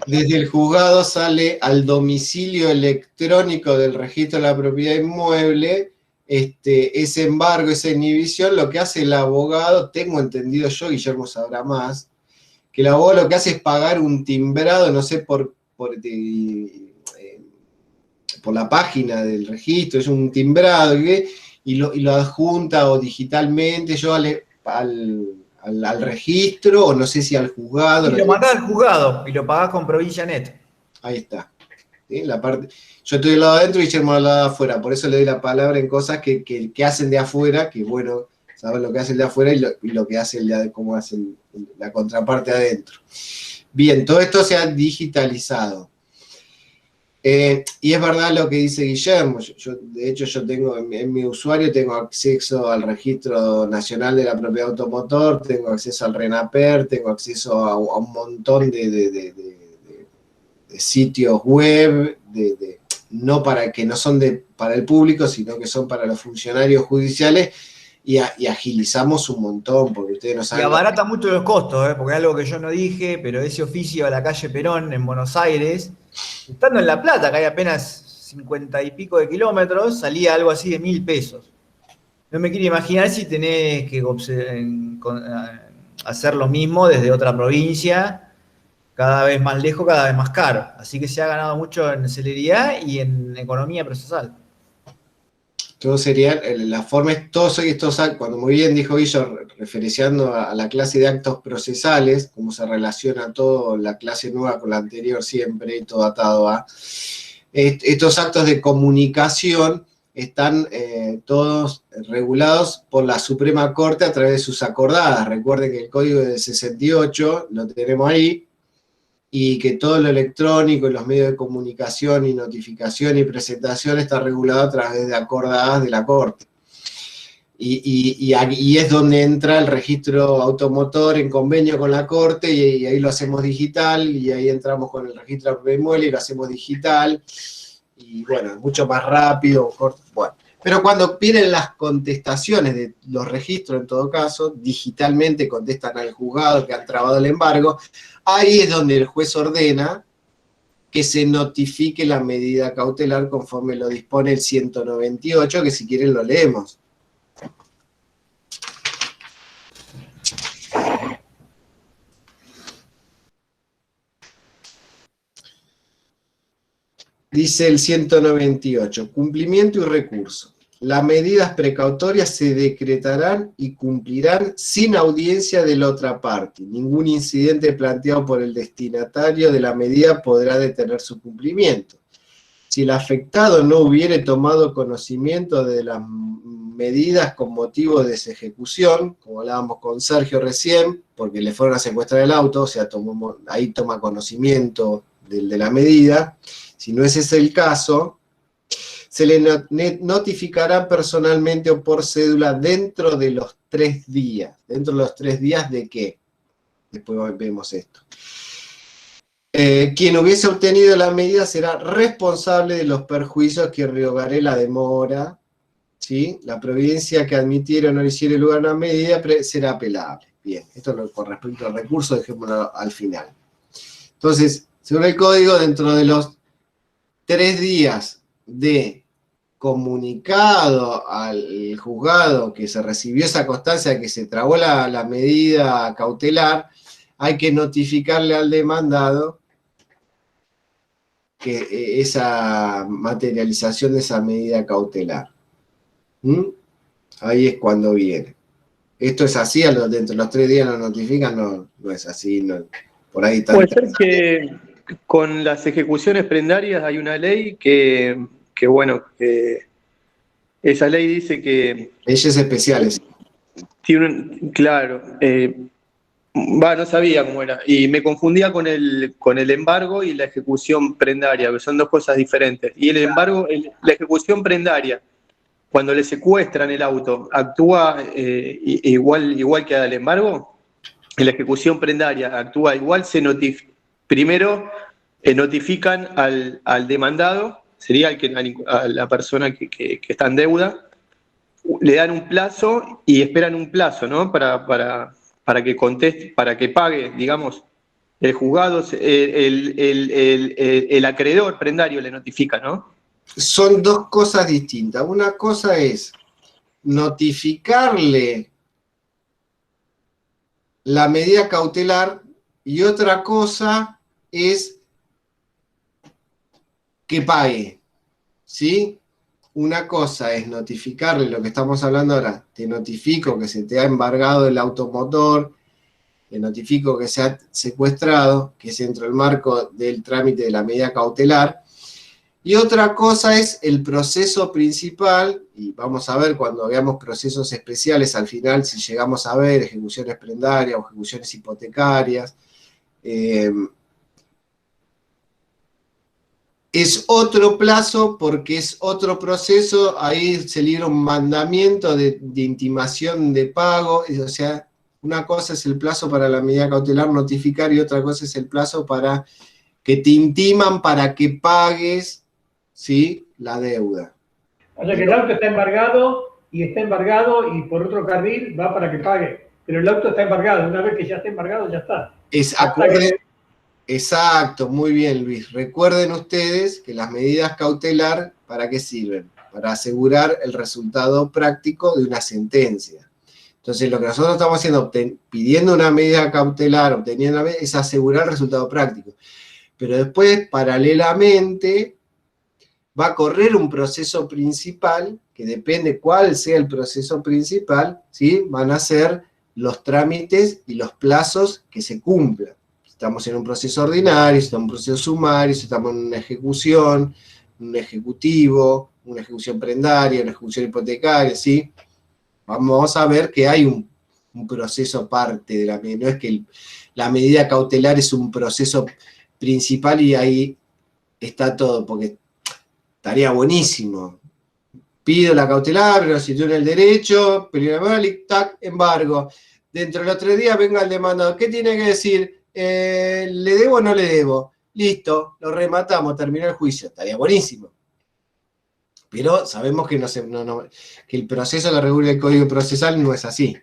el juzgado sale al domicilio electrónico del registro de la propiedad inmueble ese embargo, esa inhibición. Lo que hace el abogado, tengo entendido yo, Guillermo sabrá más, que el abogado lo que hace es pagar un timbrado, no sé, por la página del registro, es un timbrado, y lo adjunta o digitalmente yo al registro, o no sé si al juzgado. Y lo mandás al juzgado y lo pagás con Provincia.net. Ahí está. ¿Sí? Yo estoy del lado de adentro y Guillermo del lado de afuera, por eso le doy la palabra en cosas que hacen de afuera, que bueno, saben lo que hace el de afuera y lo que hace cómo hace la contraparte adentro. Bien, todo esto se ha digitalizado. Y es verdad lo que dice Guillermo. De hecho, yo tengo en mi usuario tengo acceso al Registro Nacional de la Propiedad Automotor, tengo acceso al RENAPER, tengo acceso a un montón de sitios web, no que no son para el público, sino que son para los funcionarios judiciales, y agilizamos un montón, porque ustedes no saben. Y abarata mucho los costos, porque es algo que yo no dije, pero ese oficio a la calle Perón en Buenos Aires, estando en La Plata, que hay apenas 50 y pico de kilómetros, salía algo así de 1.000 pesos. No me quiero imaginar si tenés que hacer lo mismo desde otra provincia, cada vez más lejos, cada vez más caro. Así que se ha ganado mucho en celeridad y en economía procesal. Todo sería, la forma es todos estos actos, cuando muy bien dijo Guillo, referenciando a la clase de actos procesales, cómo se relaciona todo la clase nueva con la anterior siempre, y todo atado a estos actos de comunicación, están todos regulados por la Suprema Corte a través de sus acordadas. Recuerden que el Código del 68 lo tenemos ahí, y que todo lo electrónico y los medios de comunicación y notificación y presentación está regulado a través de acordadas de la Corte. Y es donde entra el registro automotor en convenio con la Corte, y ahí lo hacemos digital, y ahí entramos con el registro de inmueble y lo hacemos digital, y bueno, es mucho más rápido, corto, bueno. Pero cuando piden las contestaciones de los registros, en todo caso, digitalmente contestan al juzgado que han trabado el embargo, ahí es donde el juez ordena que se notifique la medida cautelar conforme lo dispone el 198, que si quieren lo leemos. Dice el 198, cumplimiento y recurso. Las medidas precautorias se decretarán y cumplirán sin audiencia de la otra parte. Ningún incidente planteado por el destinatario de la medida podrá detener su cumplimiento. Si el afectado no hubiere tomado conocimiento de las medidas con motivo de su ejecución, como hablábamos con Sergio recién, porque le fueron a secuestrar el auto, o sea, ahí toma conocimiento de la medida. Si no ese es el caso, se le notificará personalmente o por cédula dentro de los 3 días. ¿Dentro de los 3 días de qué? Después vemos esto. Quien hubiese obtenido la medida será responsable de los perjuicios que rehogaré la demora, ¿sí? La providencia que admitiera o no le hiciera lugar a una medida será apelable. Bien, esto con respecto al recurso, dejémoslo al final. Entonces, según el código, dentro de los 3 días de comunicado al juzgado que se recibió esa constancia, que se trabó la medida cautelar, hay que notificarle al demandado que esa materialización de esa medida cautelar. Ahí es cuando viene. Esto es así, dentro de los 3 días lo notifican, no es así, no, por ahí está. Puede ser que con las ejecuciones prendarias hay una ley que esa ley dice que... Leyes especiales. Claro, no sabía cómo era, y me confundía con el embargo y la ejecución prendaria, que son 2 cosas diferentes. Y el embargo, la ejecución prendaria, cuando le secuestran el auto, ¿actúa igual que al embargo? En la ejecución prendaria actúa igual, primero notifican al demandado, sería a la persona que está en deuda, le dan un plazo y esperan un plazo, ¿no? Para que conteste, para que pague, digamos, el juzgado, el acreedor prendario le notifica, ¿no? Son 2 cosas distintas. Una cosa es notificarle la medida cautelar y otra cosa es que pague, ¿sí? Una cosa es notificarle lo que estamos hablando ahora, te notifico que se te ha embargado el automotor, te notifico que se ha secuestrado, que es dentro del marco del trámite de la medida cautelar, y otra cosa es el proceso principal, y vamos a ver cuando veamos procesos especiales al final, si llegamos a ver ejecuciones prendarias o ejecuciones hipotecarias, es otro plazo porque es otro proceso, ahí se libra un mandamiento de intimación de pago, o sea, una cosa es el plazo para la medida cautelar notificar y otra cosa es el plazo para que te intiman para que pagues, ¿sí?, la deuda. O sea que el auto está embargado y por otro carril va para que pague, pero el auto está embargado, una vez que ya está embargado ya está. Exacto, muy bien, Luis. Recuerden ustedes que las medidas cautelar, ¿para qué sirven? Para asegurar el resultado práctico de una sentencia. Entonces, lo que nosotros estamos haciendo, pidiendo una medida cautelar, obteniendo una medida, es asegurar el resultado práctico. Pero después, paralelamente, va a correr un proceso principal, que depende cuál sea el proceso principal, ¿sí? Van a ser los trámites y los plazos que se cumplan. Si estamos en un proceso ordinario, si estamos en un proceso sumario, si estamos en una ejecución, un ejecutivo, una ejecución prendaria, una ejecución hipotecaria, ¿sí? Vamos a ver que hay un proceso aparte de la medida. No es que la medida cautelar es un proceso principal y ahí está todo, porque estaría buenísimo. Pido la cautelar, pero si tuve el derecho, peligro y tac, embargo. Dentro de los 3 días venga el demandado. ¿Qué tiene que decir? ¿Le debo o no le debo? Listo, lo rematamos, terminó el juicio. Estaría buenísimo. Pero sabemos que, que el proceso que regula el Código Procesal no es así.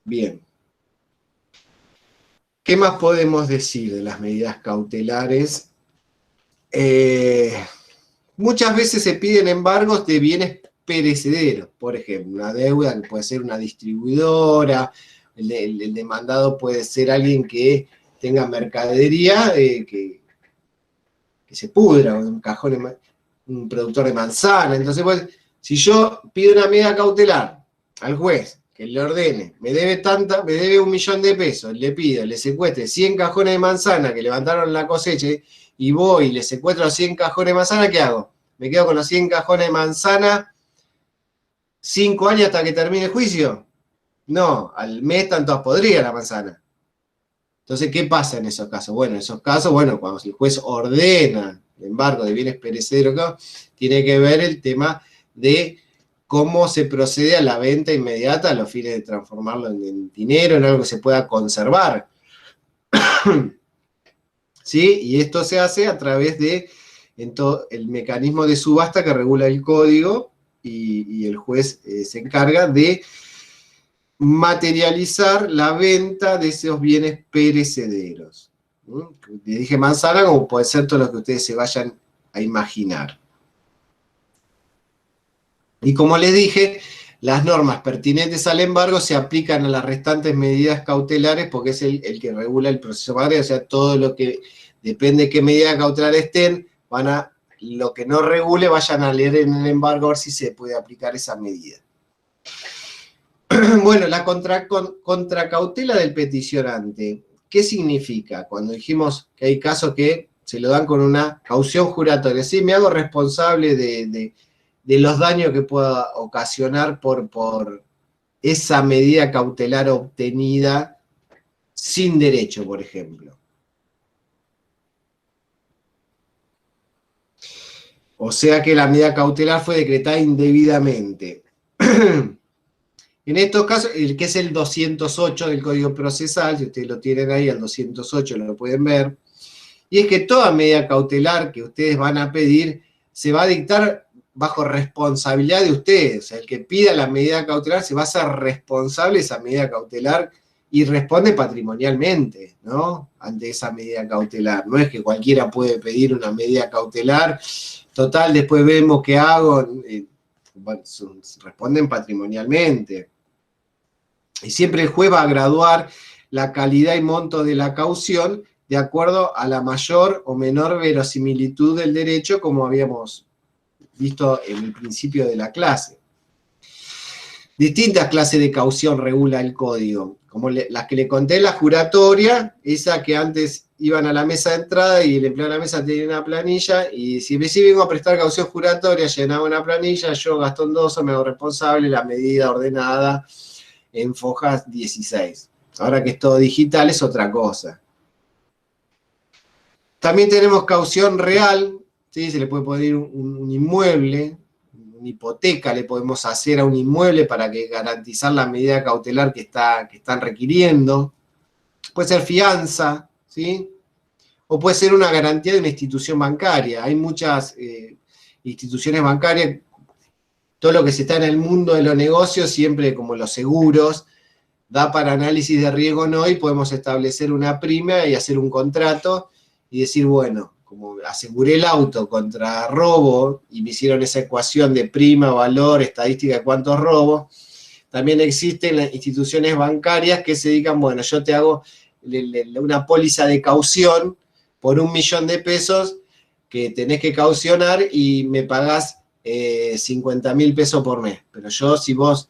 Bien. ¿Qué más podemos decir de las medidas cautelares? Muchas veces se piden embargos de bienes perecederos, por ejemplo, una deuda que puede ser una distribuidora, el demandado puede ser alguien que tenga mercadería que se pudra, un cajón, un productor de manzana. Entonces, pues, si yo pido una medida cautelar al juez que le ordene, me debe 1.000.000 de pesos, le pido, le secuestre 100 cajones de manzana que levantaron la cosecha y voy y le secuestro los 100 cajones de manzana, ¿qué hago? ¿Me quedo con los 100 cajones de manzana 5 años hasta que termine el juicio? No, al mes están todas podridas la manzana. Entonces, ¿qué pasa en esos casos? Bueno, en esos casos, cuando el juez ordena el embargo de bienes perecederos, tiene que ver el tema de cómo se procede a la venta inmediata a los fines de transformarlo en dinero, en algo que se pueda conservar. ¿Sí? Y esto se hace a través de el mecanismo de subasta que regula el código y el juez se encarga de materializar la venta de esos bienes perecederos. Le dije manzana, como puede ser todo lo que ustedes se vayan a imaginar. Y como les dije, las normas pertinentes al embargo se aplican a las restantes medidas cautelares porque es el que regula el proceso bancario, o sea, todo lo que depende de qué medida cautelar estén, lo que no regule, vayan a leer en el embargo a ver si se puede aplicar esa medida. Bueno, la contracautela del peticionante, ¿qué significa? Cuando dijimos que hay casos que se lo dan con una caución juratoria, sí, me hago responsable de los daños que pueda ocasionar por esa medida cautelar obtenida sin derecho, por ejemplo. O sea que la medida cautelar fue decretada indebidamente. En estos casos, el que es el 208 del Código Procesal, si ustedes lo tienen ahí, el 208 lo pueden ver, y es que toda medida cautelar que ustedes van a pedir se va a dictar bajo responsabilidad de ustedes. O sea, el que pida la medida cautelar se va a hacer responsable de esa medida cautelar y responde patrimonialmente, ¿no? Ante esa medida cautelar. No es que cualquiera puede pedir una medida cautelar, total, después vemos qué hago. Responden patrimonialmente. Y siempre el juez va a graduar la calidad y monto de la caución de acuerdo a la mayor o menor verosimilitud del derecho, como habíamos visto en el principio de la clase. Distintas clases de caución regula el código, como las que le conté, la juratoria, esa que antes iban a la mesa de entrada y el empleado de la mesa tenía una planilla, y si vengo a prestar caución juratoria, llenaba una planilla, yo, Gastón Doso, me hago responsable, la medida ordenada en fojas 16. Ahora que es todo digital es otra cosa. También tenemos caución real, ¿sí? Se le puede poner un inmueble, una hipoteca le podemos hacer a un inmueble para garantizar la medida cautelar que están requiriendo. Puede ser fianza, ¿sí? O puede ser una garantía de una institución bancaria. Hay muchas instituciones bancarias, todo lo que se está en el mundo de los negocios, siempre como los seguros, da para análisis de riesgo o no, y podemos establecer una prima y hacer un contrato y decir, bueno, como aseguré el auto contra robo y me hicieron esa ecuación de prima, valor, estadística de cuántos robos, también existen las instituciones bancarias que se dedican, bueno, yo te hago una póliza de caución por 1 millón de pesos que tenés que caucionar y me pagás 50.000 pesos por mes. Pero yo, si vos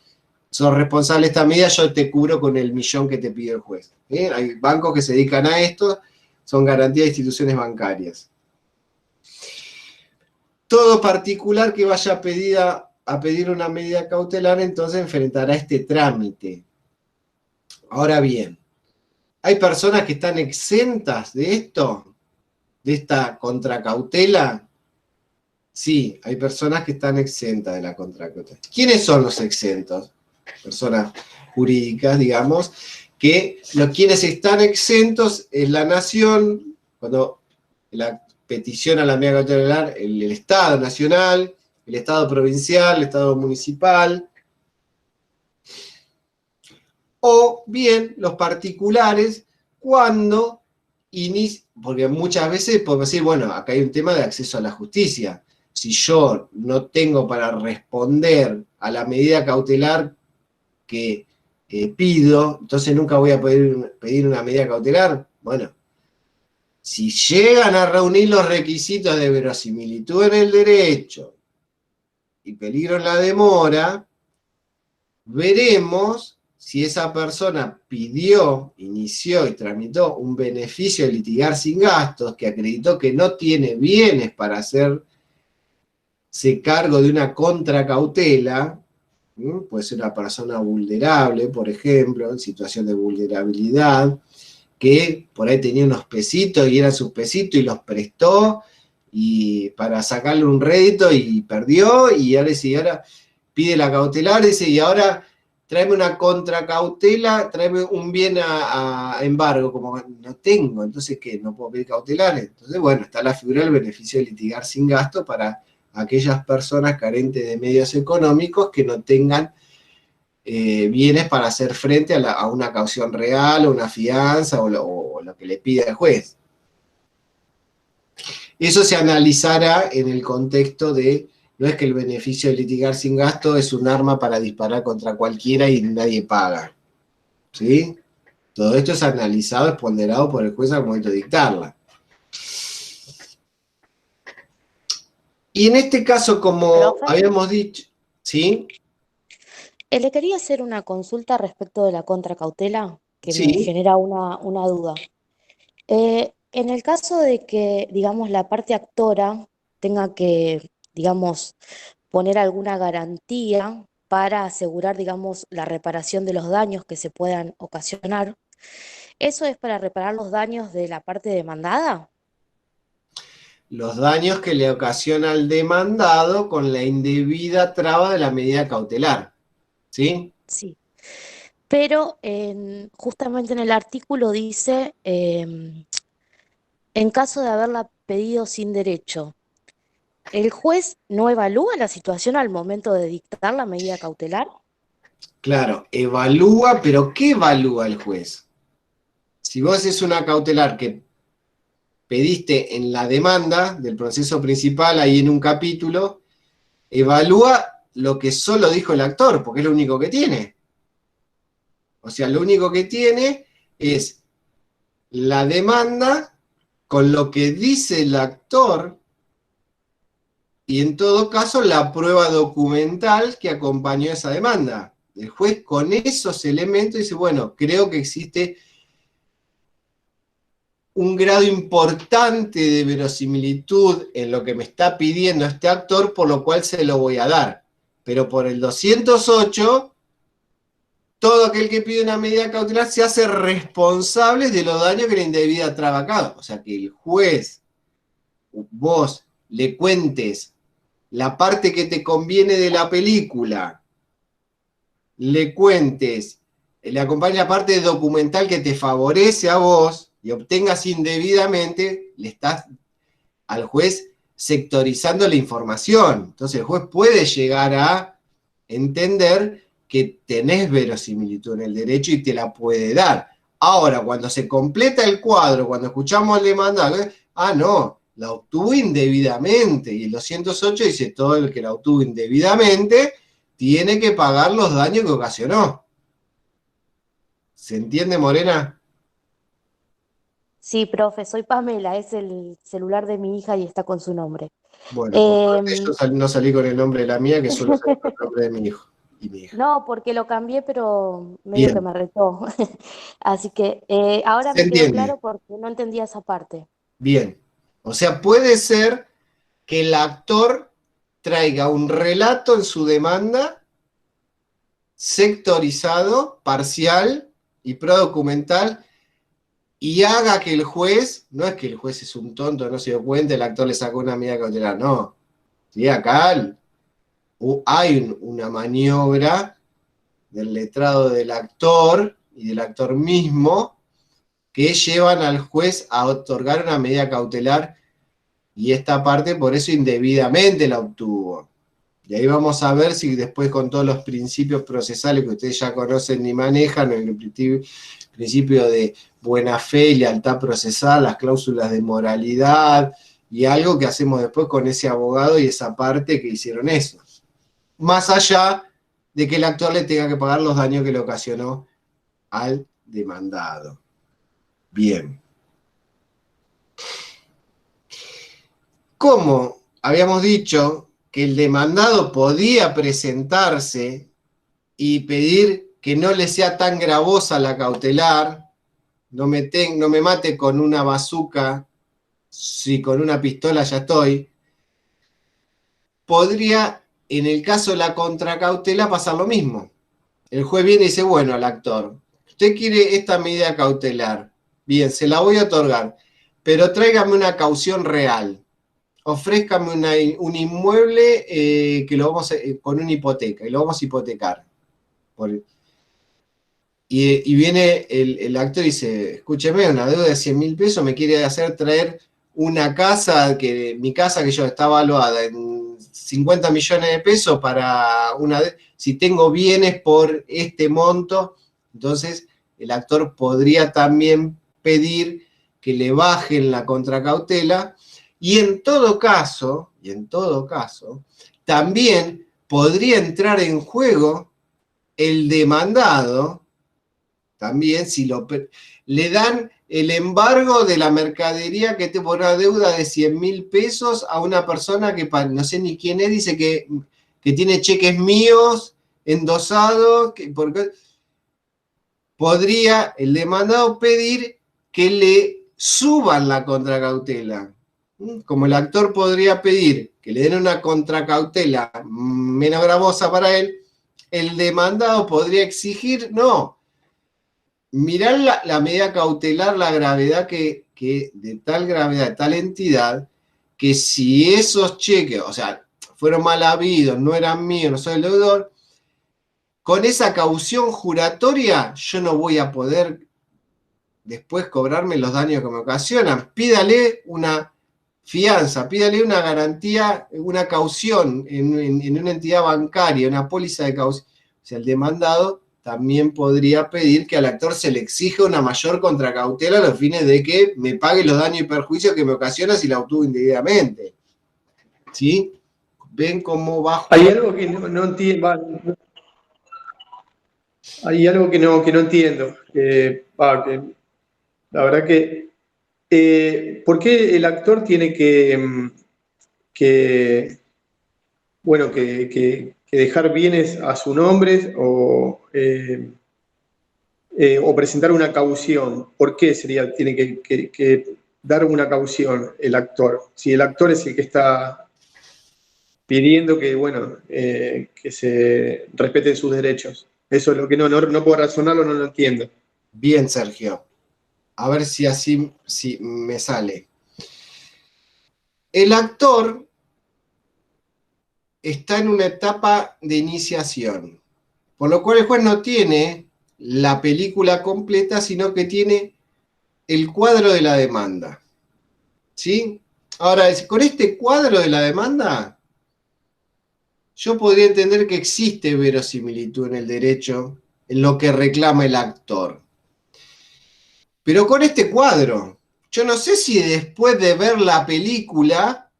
sos responsable de esta medida, yo te cubro con el 1 millón que te pide el juez. Hay bancos que se dedican a esto, son garantías de instituciones bancarias. Todo particular que vaya a pedir una medida cautelar, entonces enfrentará este trámite. Ahora bien, ¿hay personas que están exentas de esto? ¿De esta contracautela? Sí, hay personas que están exentas de la contracautela. ¿Quiénes son los exentos? Personas jurídicas, digamos, que quienes están exentos es la nación, cuando la petición a la medida cautelar, el Estado nacional, el Estado provincial, el Estado municipal, o bien los particulares cuando porque muchas veces podemos decir, bueno, acá hay un tema de acceso a la justicia. Si yo no tengo para responder a la medida cautelar que pido, entonces nunca voy a poder pedir una medida cautelar. Bueno, si llegan a reunir los requisitos de verosimilitud en el derecho y peligro en la demora, veremos si esa persona pidió, inició y tramitó un beneficio de litigar sin gastos, que acreditó que no tiene bienes para hacerse cargo de una contracautela. Puede ser una persona vulnerable, por ejemplo, en situación de vulnerabilidad, que por ahí tenía unos pesitos y eran sus pesitos y los prestó y para sacarle un rédito y perdió, y ahora pide la cautelar, dice, y ahora tráeme una contracautela, tráeme un bien a embargo, como no tengo, entonces ¿qué? No puedo pedir cautelares. Entonces, bueno, está la figura del beneficio de litigar sin gasto para aquellas personas carentes de medios económicos que no tengan bienes para hacer frente a una caución real, o una fianza, o lo que le pida el juez. Eso se analizará en el contexto de, no es que el beneficio de litigar sin gasto es un arma para disparar contra cualquiera y nadie paga. ¿Sí? Todo esto es analizado, es ponderado por el juez al momento de dictarla. Y en este caso, como habíamos dicho, ¿sí? Le quería hacer una consulta respecto de la contracautela, que me Sí. genera una duda. En el caso de que, digamos, la parte actora tenga que, digamos, poner alguna garantía para asegurar, digamos, la reparación de los daños que se puedan ocasionar, ¿eso es para reparar los daños de la parte demandada? Los daños que le ocasiona al demandado con la indebida traba de la medida cautelar. ¿Sí? Sí. Pero justamente en el artículo dice, en caso de haberla pedido sin derecho, ¿el juez no evalúa la situación al momento de dictar la medida cautelar? Claro, evalúa, pero ¿qué evalúa el juez? Si vos haces una cautelar que pediste en la demanda del proceso principal, ahí en un capítulo, evalúa lo que solo dijo el actor, porque es lo único que tiene. O sea, lo único que tiene es la demanda con lo que dice el actor y en todo caso la prueba documental que acompañó esa demanda. El juez con esos elementos dice, bueno, creo que existe un grado importante de verosimilitud en lo que me está pidiendo este actor, por lo cual se lo voy a dar. Pero por el 208, todo aquel que pide una medida cautelar se hace responsable de los daños que la indebida traba causa. O sea, que el juez, vos le cuentes la parte que te conviene de la película, le cuentes, le acompañe la parte documental que te favorece a vos y obtengas indebidamente, le estás al juez sectorizando la información. Entonces el juez puede llegar a entender que tenés verosimilitud en el derecho y te la puede dar. Ahora, cuando se completa el cuadro, cuando escuchamos al demandado, no, la obtuvo indebidamente, y el 208 dice todo el que la obtuvo indebidamente tiene que pagar los daños que ocasionó. ¿Se entiende, Morena? Sí, profe, soy Pamela, es el celular de mi hija y está con su nombre. Bueno, por suerte Em, yo no salí con el nombre de la mía, que suelo salir con el nombre de mi hijo y mi hija. no, porque lo cambié, pero medio que Bien, me retó. Así que ahora se me quedó entiende. claro porque no entendía esa parte. Bien. O sea, puede ser que el actor traiga un relato en su demanda sectorizado, parcial y pro-documental, y haga que el juez, no es que el juez es un tonto, no se dio cuenta, el actor le sacó una medida cautelar, no. ¿Sí? Acá hay una maniobra del letrado del actor y del actor mismo que llevan al juez a otorgar una medida cautelar, y esta parte por eso indebidamente la obtuvo. Y ahí vamos a ver si después, con todos los principios procesales que ustedes ya conocen y manejan, el principio de buena fe, lealtad procesal, las cláusulas de moralidad, y algo que hacemos después con ese abogado y esa parte que hicieron eso. Más allá de que el actor le tenga que pagar los daños que le ocasionó al demandado. Bien. Como habíamos dicho que el demandado podía presentarse y pedir que no le sea tan gravosa la cautelar, no me mate con una bazuca, si con una pistola ya estoy, podría, en el caso de la contracautela, pasar lo mismo. El juez viene y dice, bueno, al actor, usted quiere esta medida cautelar, bien, se la voy a otorgar, pero tráigame una caución real. Ofrézcame un inmueble que lo vamos con una hipoteca, y lo vamos a hipotecar. Y viene el actor y dice, escúcheme, una deuda de 100.000 pesos, me quiere hacer traer una casa, mi casa que yo está valuada en 50 millones de pesos para si tengo bienes por este monto, entonces el actor podría también pedir que le bajen la contracautela, y en todo caso, también podría entrar en juego el demandado, también si le dan el embargo de la mercadería que te por una deuda de 100.000 pesos a una persona que no sé ni quién es, dice que tiene cheques míos endosados, podría el demandado pedir que le suban la contracautela. Como el actor podría pedir que le den una contracautela menos gravosa para él, el demandado podría exigir, no, mirar la medida cautelar, la gravedad de tal gravedad, de tal entidad, que si esos cheques, o sea, fueron mal habidos, no eran míos, no soy el deudor, con esa caución juratoria yo no voy a poder después cobrarme los daños que me ocasionan. Pídale una fianza, pídale una garantía, una caución en una entidad bancaria, una póliza de caución. O sea, el demandado también podría pedir que al actor se le exija una mayor contracautela a los fines de que me pague los daños y perjuicios que me ocasiona si la obtuvo indebidamente. ¿Sí? ¿Ven cómo va? Hay algo que no entiendo. Hay algo que no entiendo. Que la verdad que. ¿Por qué el actor tiene que dejar bienes a su nombre o presentar una caución? ¿Por qué tiene que dar una caución el actor? Si el actor es el que está pidiendo que se respeten sus derechos. Eso es lo que no puedo razonarlo, no lo entiendo. Bien, Sergio. A ver si así me sale. El actor está en una etapa de iniciación, por lo cual el juez no tiene la película completa, sino que tiene el cuadro de la demanda. ¿Sí? Ahora, con este cuadro de la demanda, yo podría entender que existe verosimilitud en el derecho, en lo que reclama el actor. Pero con este cuadro, yo no sé si después de ver la película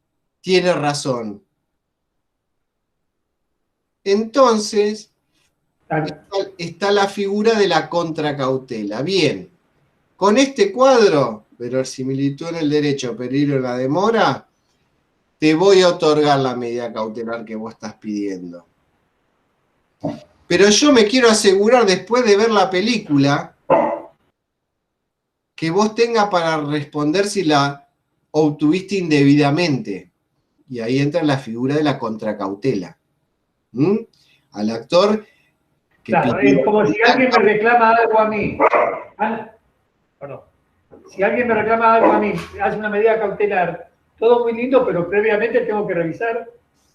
tiene razón. Entonces, está la figura de la contracautela. Bien, con este cuadro, verosimilitud en el derecho, peligro en la demora, te voy a otorgar la medida cautelar que vos estás pidiendo. Pero yo me quiero asegurar, después de ver la película, que vos tengas para responder si la obtuviste indebidamente. Y ahí entra la figura de la contracautela. Al actor que Claro, pidió... es como si alguien me reclama algo a mí. Perdón. Si alguien me reclama algo a mí, hace una medida cautelar, todo muy lindo, pero previamente tengo que revisar.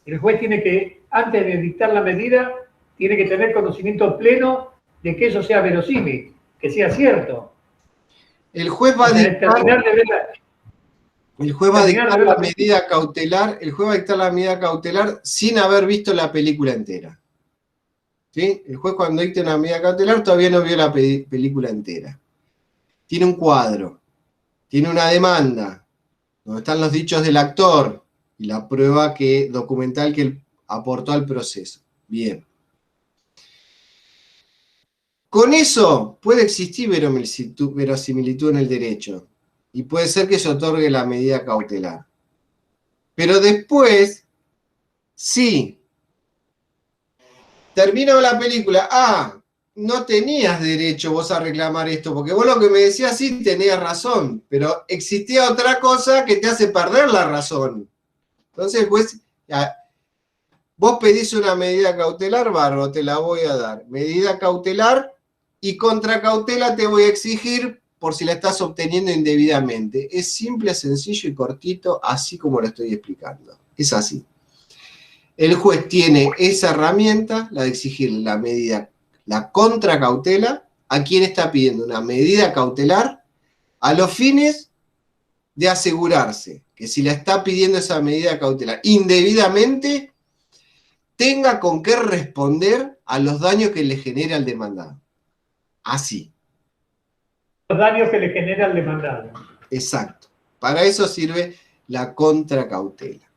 El juez tiene que, antes de dictar la medida, tiene que tener conocimiento pleno de que eso sea verosímil, que sea cierto. El juez va a dictar... El juez va a dictar la medida cautelar, sin haber visto la película entera. ¿Sí? El juez cuando dicta una medida cautelar todavía no vio la película entera. Tiene un cuadro, tiene una demanda, donde están los dichos del actor y la prueba documental que él aportó al proceso. Bien. Con eso puede existir verosimilitud en el derecho. Y puede ser que se otorgue la medida cautelar. Pero después, sí, termino la película, no tenías derecho vos a reclamar esto, porque vos lo que me decías sí tenías razón, pero existía otra cosa que te hace perder la razón. Entonces, pues, vos pedís una medida cautelar, bárbaro, te la voy a dar. Medida cautelar y contracautela te voy a exigir por si la estás obteniendo indebidamente. Es simple, sencillo y cortito, así como lo estoy explicando. Es así. El juez tiene esa herramienta, la de exigir la medida, la contracautela, a quien está pidiendo una medida cautelar, a los fines de asegurarse que si la está pidiendo esa medida cautelar indebidamente, tenga con qué responder a los daños que le genera el demandado. Así. Los daños que le genera el demandado. Exacto. Para eso sirve la contracautela.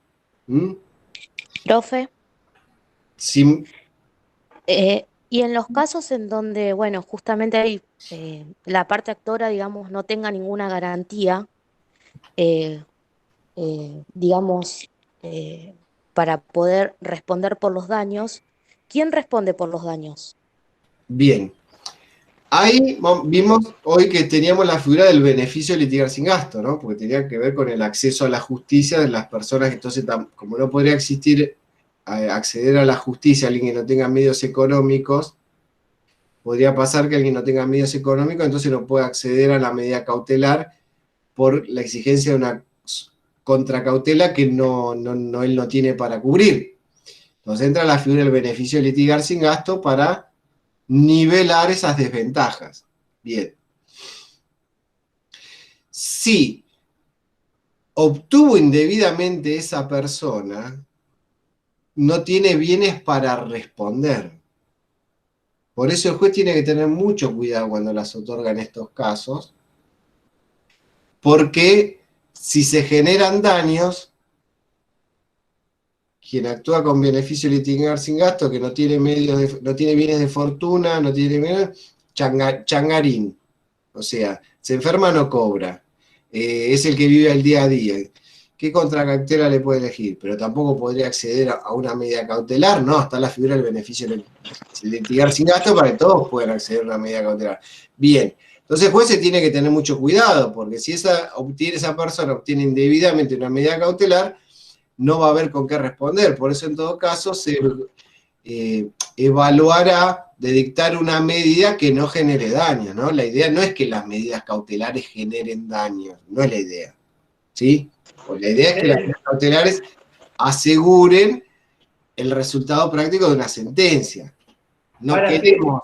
Profe. Sí. Y en los casos en donde, bueno, justamente hay la parte actora, digamos, no tenga ninguna garantía, digamos, para poder responder por los daños, ¿quién responde por los daños? Bien. Ahí vimos hoy que teníamos la figura del beneficio de litigar sin gasto, ¿no? Porque tenía que ver con el acceso a la justicia de las personas. Entonces, como no podría acceder a la justicia alguien que no tenga medios económicos, podría pasar que alguien no tenga medios económicos, entonces no puede acceder a la medida cautelar por la exigencia de una contracautela que él no tiene para cubrir. Entonces entra la figura del beneficio de litigar sin gasto para nivelar esas desventajas. Bien. Si obtuvo indebidamente esa persona, no tiene bienes para responder. Por eso el juez tiene que tener mucho cuidado cuando las otorga en estos casos, porque si se generan daños, quien actúa con beneficio de litigar sin gasto, que no tiene no tiene bienes de fortuna, no tiene changarín. O sea, se enferma, no cobra. Es el que vive el día a día. ¿Qué contracautela le puede elegir? Pero tampoco podría acceder a una medida cautelar. No, está la figura del beneficio de litigar sin gasto para que todos puedan acceder a una medida cautelar. Bien. Entonces el juez se tiene que tener mucho cuidado, porque si esa persona obtiene indebidamente una medida cautelar, no va a haber con qué responder. Por eso, en todo caso, se evaluará de dictar una medida que no genere daño, ¿no? La idea no es que las medidas cautelares generen daño, no es la idea, ¿sí? Pues la idea es que las medidas cautelares aseguren el resultado práctico de una sentencia. No queremos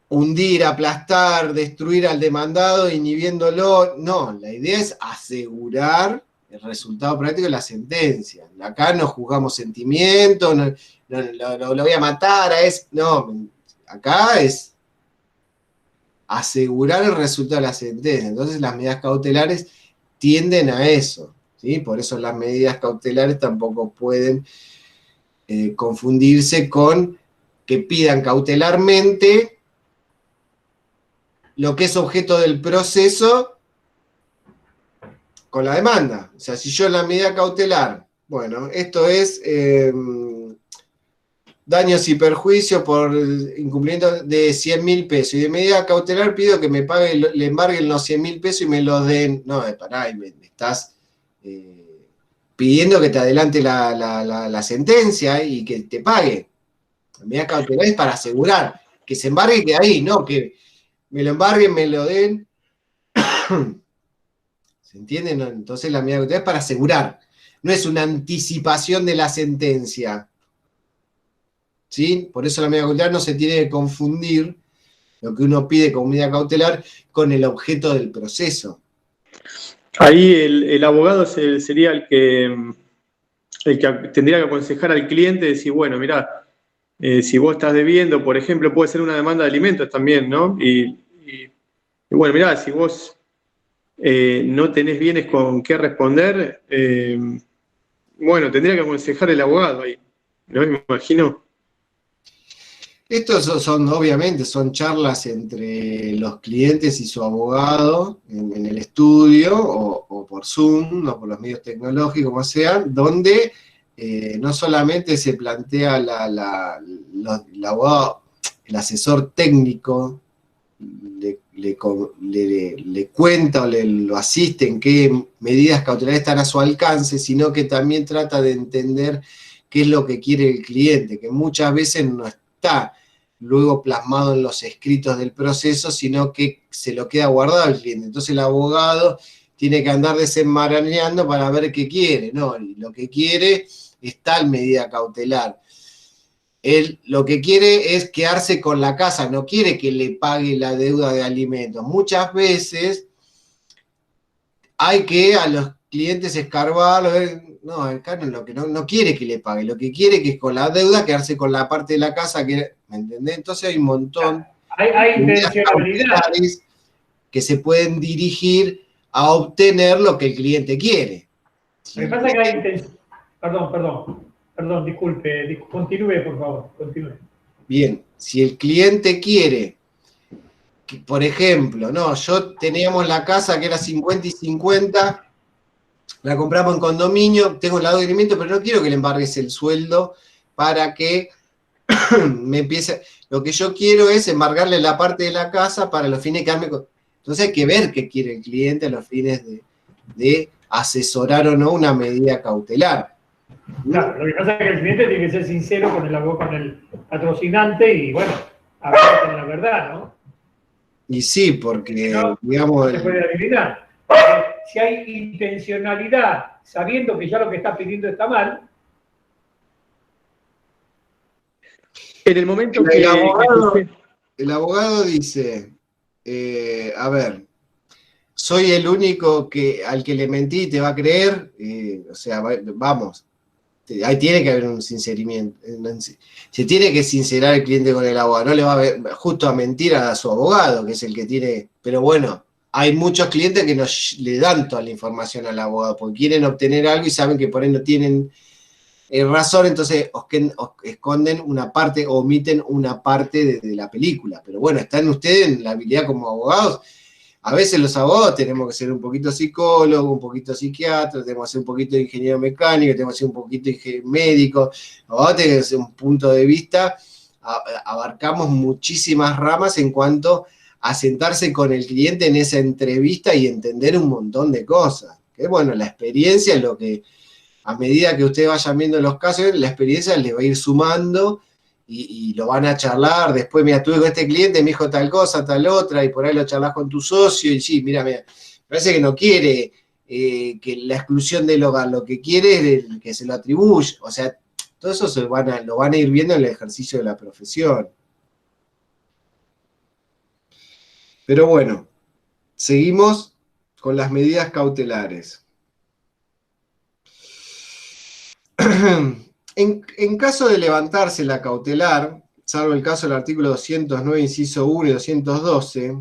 hundir, aplastar, destruir al demandado, inhibiéndolo. No, la idea es asegurar el resultado práctico de la sentencia. Acá no juzgamos sentimientos, lo voy a matar a ese. No, acá es asegurar el resultado de la sentencia. Entonces las medidas cautelares tienden a eso, ¿sí? Por eso las medidas cautelares tampoco pueden confundirse con que pidan cautelarmente lo que es objeto del proceso con la demanda. O sea, si yo en la medida cautelar, bueno, esto es daños y perjuicios por incumplimiento de 100.000 pesos, y de medida cautelar pido que me pague, le embarguen los 100.000 pesos y me los den. No, pará, me estás pidiendo que te adelante la sentencia y que te pague. La medida cautelar es para asegurar que se embargue y que ahí, no que me lo embarguen, me lo den. ¿Se entiende? No, entonces la medida cautelar es para asegurar, no es una anticipación de la sentencia. ¿Sí? Por eso la medida cautelar no se tiene que confundir lo que uno pide como medida cautelar con el objeto del proceso. Ahí el abogado sería el que tendría que aconsejar al cliente, decir, bueno, mirá, si vos estás debiendo, por ejemplo, puede ser una demanda de alimentos también, ¿no? Y bueno, mirá, si vos no tenés bienes con qué responder, bueno, tendría que aconsejar el abogado ahí, ¿no? Me imagino. Estos obviamente, son charlas entre los clientes y su abogado en el estudio o por Zoom o por los medios tecnológicos, como sea, donde no solamente se plantea el abogado, el asesor técnico, le cuenta o lo asiste en qué medidas cautelares están a su alcance, sino que también trata de entender qué es lo que quiere el cliente, que muchas veces no está luego plasmado en los escritos del proceso, sino que se lo queda guardado al cliente. Entonces el abogado tiene que andar desenmarañando para ver qué quiere, ¿no? Y lo que quiere es tal medida cautelar. Él lo que quiere es quedarse con la casa, no quiere que le pague la deuda de alimentos. Muchas veces hay que a los clientes escarbarlo, no, acá lo que no quiere que le pague, lo que quiere que es con la deuda quedarse con la parte de la casa, ¿me entendés? Entonces hay un montón hay intencionalidad que se pueden dirigir a obtener lo que el cliente quiere. Lo que pasa es que hay intención. Perdón, disculpe, continúe, por favor, continúe. Bien, si el cliente quiere, por ejemplo, no, teníamos la casa que era 50 y 50, la compramos en condominio, tengo el lado de alimentos, pero no quiero que le embargues el sueldo para que me empiece. Lo que yo quiero es embargarle la parte de la casa para los fines de quedarme con. Entonces hay que ver qué quiere el cliente a los fines de asesorar o no una medida cautelar. Claro, lo que pasa es que el cliente tiene que ser sincero con el patrocinante y, bueno, hablar con la verdad, ¿no? Y sí, porque, no, digamos. No se puede adivinar. Si hay intencionalidad, sabiendo que ya lo que está pidiendo está mal. En el momento el abogado dice, a ver, soy el único al que le mentí y te va a creer, o sea, vamos, ahí tiene que haber un sinceramiento, se tiene que sincerar el cliente con el abogado, no le va a ver justo a mentir a su abogado, que es el que tiene, pero bueno, hay muchos clientes que no le dan toda la información al abogado, porque quieren obtener algo y saben que por ahí no tienen razón, entonces esconden una parte, omiten una parte de la película, pero bueno, están ustedes en la habilidad como abogados. A veces los abogados tenemos que ser un poquito psicólogos, un poquito psiquiatra, tenemos que ser un poquito de ingeniero mecánico, tenemos que ser un poquito de médico. Los abogados tienen que ser un punto de vista, abarcamos muchísimas ramas en cuanto a sentarse con el cliente en esa entrevista y entender un montón de cosas. Que bueno, la experiencia es lo que, a medida que ustedes vayan viendo los casos, la experiencia les va a ir sumando y lo van a charlar. Después, mira, tuve con este cliente, me dijo tal cosa, tal otra, y por ahí lo charlas con tu socio, y sí, mira, parece que no quiere que la exclusión del hogar, lo que quiere es que se lo atribuya. O sea, todo eso lo van a ir viendo en el ejercicio de la profesión. Pero bueno, seguimos con las medidas cautelares. En caso de levantarse la cautelar, salvo el caso del artículo 209, inciso 1 y 212,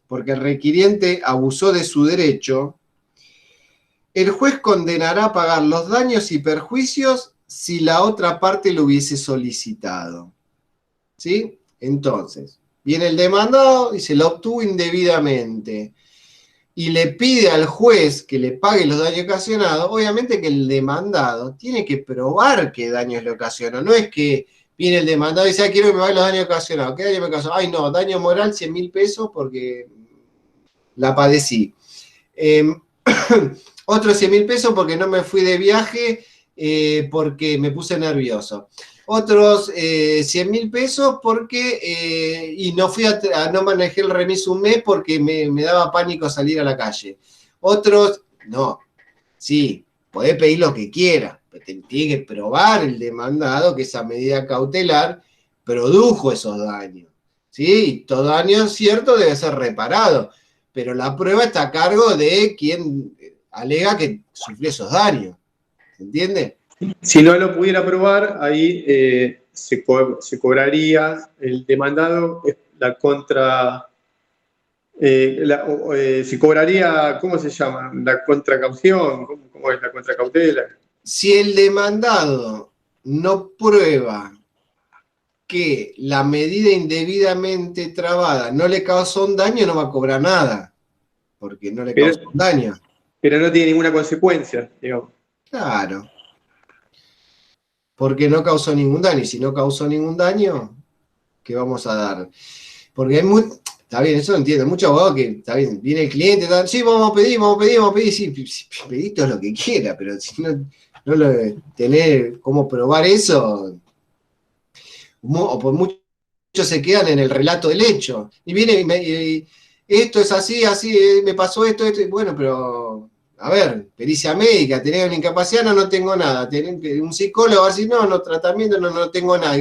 porque el requiriente abusó de su derecho, el juez condenará a pagar los daños y perjuicios si la otra parte lo hubiese solicitado. ¿Sí? Entonces, viene el demandado y se lo obtuvo indebidamente. Y le pide al juez que le pague los daños ocasionados. Obviamente que el demandado tiene que probar qué daños le ocasionó. No es que viene el demandado y dice, quiero que me pague los daños ocasionados. ¿Qué daño me ocasionó? Ay, no, daño moral, 100.000 pesos porque la padecí. Otros 100.000 pesos porque no me fui de viaje porque me puse nervioso. Otros 100.000 pesos porque, y no fui no manejé el remis un mes porque me daba pánico salir a la calle. Otros, no, sí, podés pedir lo que quieras, pero tiene que probar el demandado que esa medida cautelar produjo esos daños. ¿Sí? Y todo daño cierto debe ser reparado, pero la prueba está a cargo de quien alega que sufrió esos daños. ¿Se entiende? Si no lo pudiera probar, ahí se cobraría el demandado la contra... se cobraría, ¿cómo se llama? La contracaución, ¿cómo es la contracautela? Si el demandado no prueba que la medida indebidamente trabada no le causó un daño, no va a cobrar nada, porque no le causó un daño. Pero no tiene ninguna consecuencia, digamos. Claro. Porque no causó ningún daño. Y si no causó ningún daño, ¿qué vamos a dar? Porque hay está bien, eso lo entiendo. Muchos abogados que, está bien, viene el cliente, sí, vamos a pedir, sí, pedí todo lo que quiera, pero si no lo tener cómo probar eso, o por mucho se quedan en el relato del hecho. Y viene y esto es así, me pasó esto, y bueno, pero... A ver, pericia médica, ¿tenés una incapacidad? No tengo nada. Un psicólogo va a decir, no, tratamiento, no tengo nada.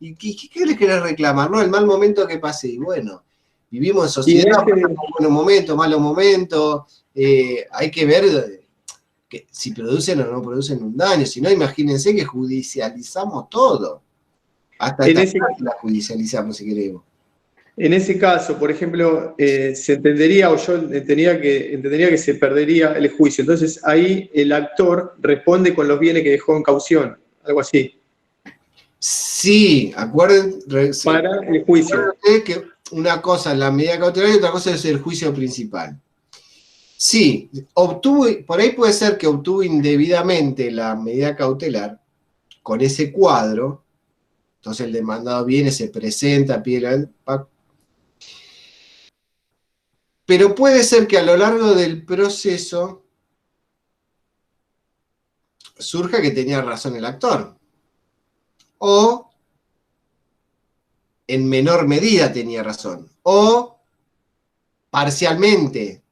¿Y qué le querés reclamar? No, el mal momento que pasé. Y bueno, vivimos en sociedad, buenos momentos, malos momentos. Hay que ver que si producen o no producen un daño. Si no, imagínense que judicializamos todo. Hasta la judicializamos, si queremos. En ese caso, por ejemplo, se entendería, o yo entendería que se perdería el juicio. Entonces, ahí el actor responde con los bienes que dejó en caución, algo así. Sí, acuérdense. Para el juicio. Que una cosa es la medida cautelar y otra cosa es el juicio principal. Sí, por ahí puede ser que obtuvo indebidamente la medida cautelar con ese cuadro. Entonces el demandado viene, se presenta, pide la... Pero puede ser que a lo largo del proceso surja que tenía razón el actor. O en menor medida tenía razón. O parcialmente.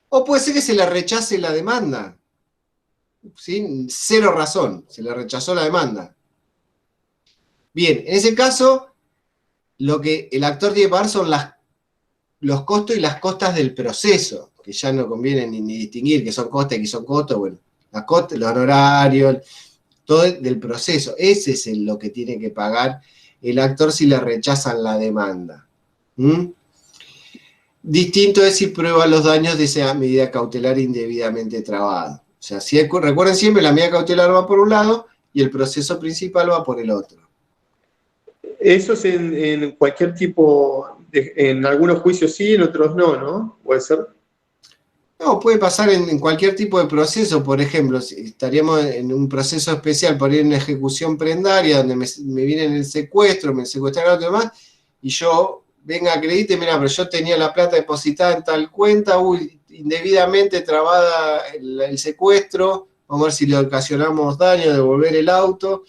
O puede ser que se le rechace la demanda. ¿Sí? Cero razón, se le rechazó la demanda. Bien, en ese caso, lo que el actor tiene que pagar son los costos y las costas del proceso, que ya no conviene ni distinguir que son costas y que son costos, bueno, las costas, los honorarios, todo del proceso. Ese es lo que tiene que pagar el actor si le rechazan la demanda. Distinto es si prueba los daños de esa medida cautelar indebidamente trabada. O sea, recuerden siempre, la medida cautelar va por un lado y el proceso principal va por el otro. Eso es en cualquier tipo, en algunos juicios sí, en otros no, ¿no? ¿Puede ser? No, puede pasar en cualquier tipo de proceso. Por ejemplo, si estaríamos en un proceso especial por ir en una ejecución prendaria donde me viene el secuestro, me secuestraron y demás, y yo venga, acredite, mira, pero yo tenía la plata depositada en tal cuenta, indebidamente trabada el secuestro, vamos a ver si le ocasionamos daño, devolver el auto.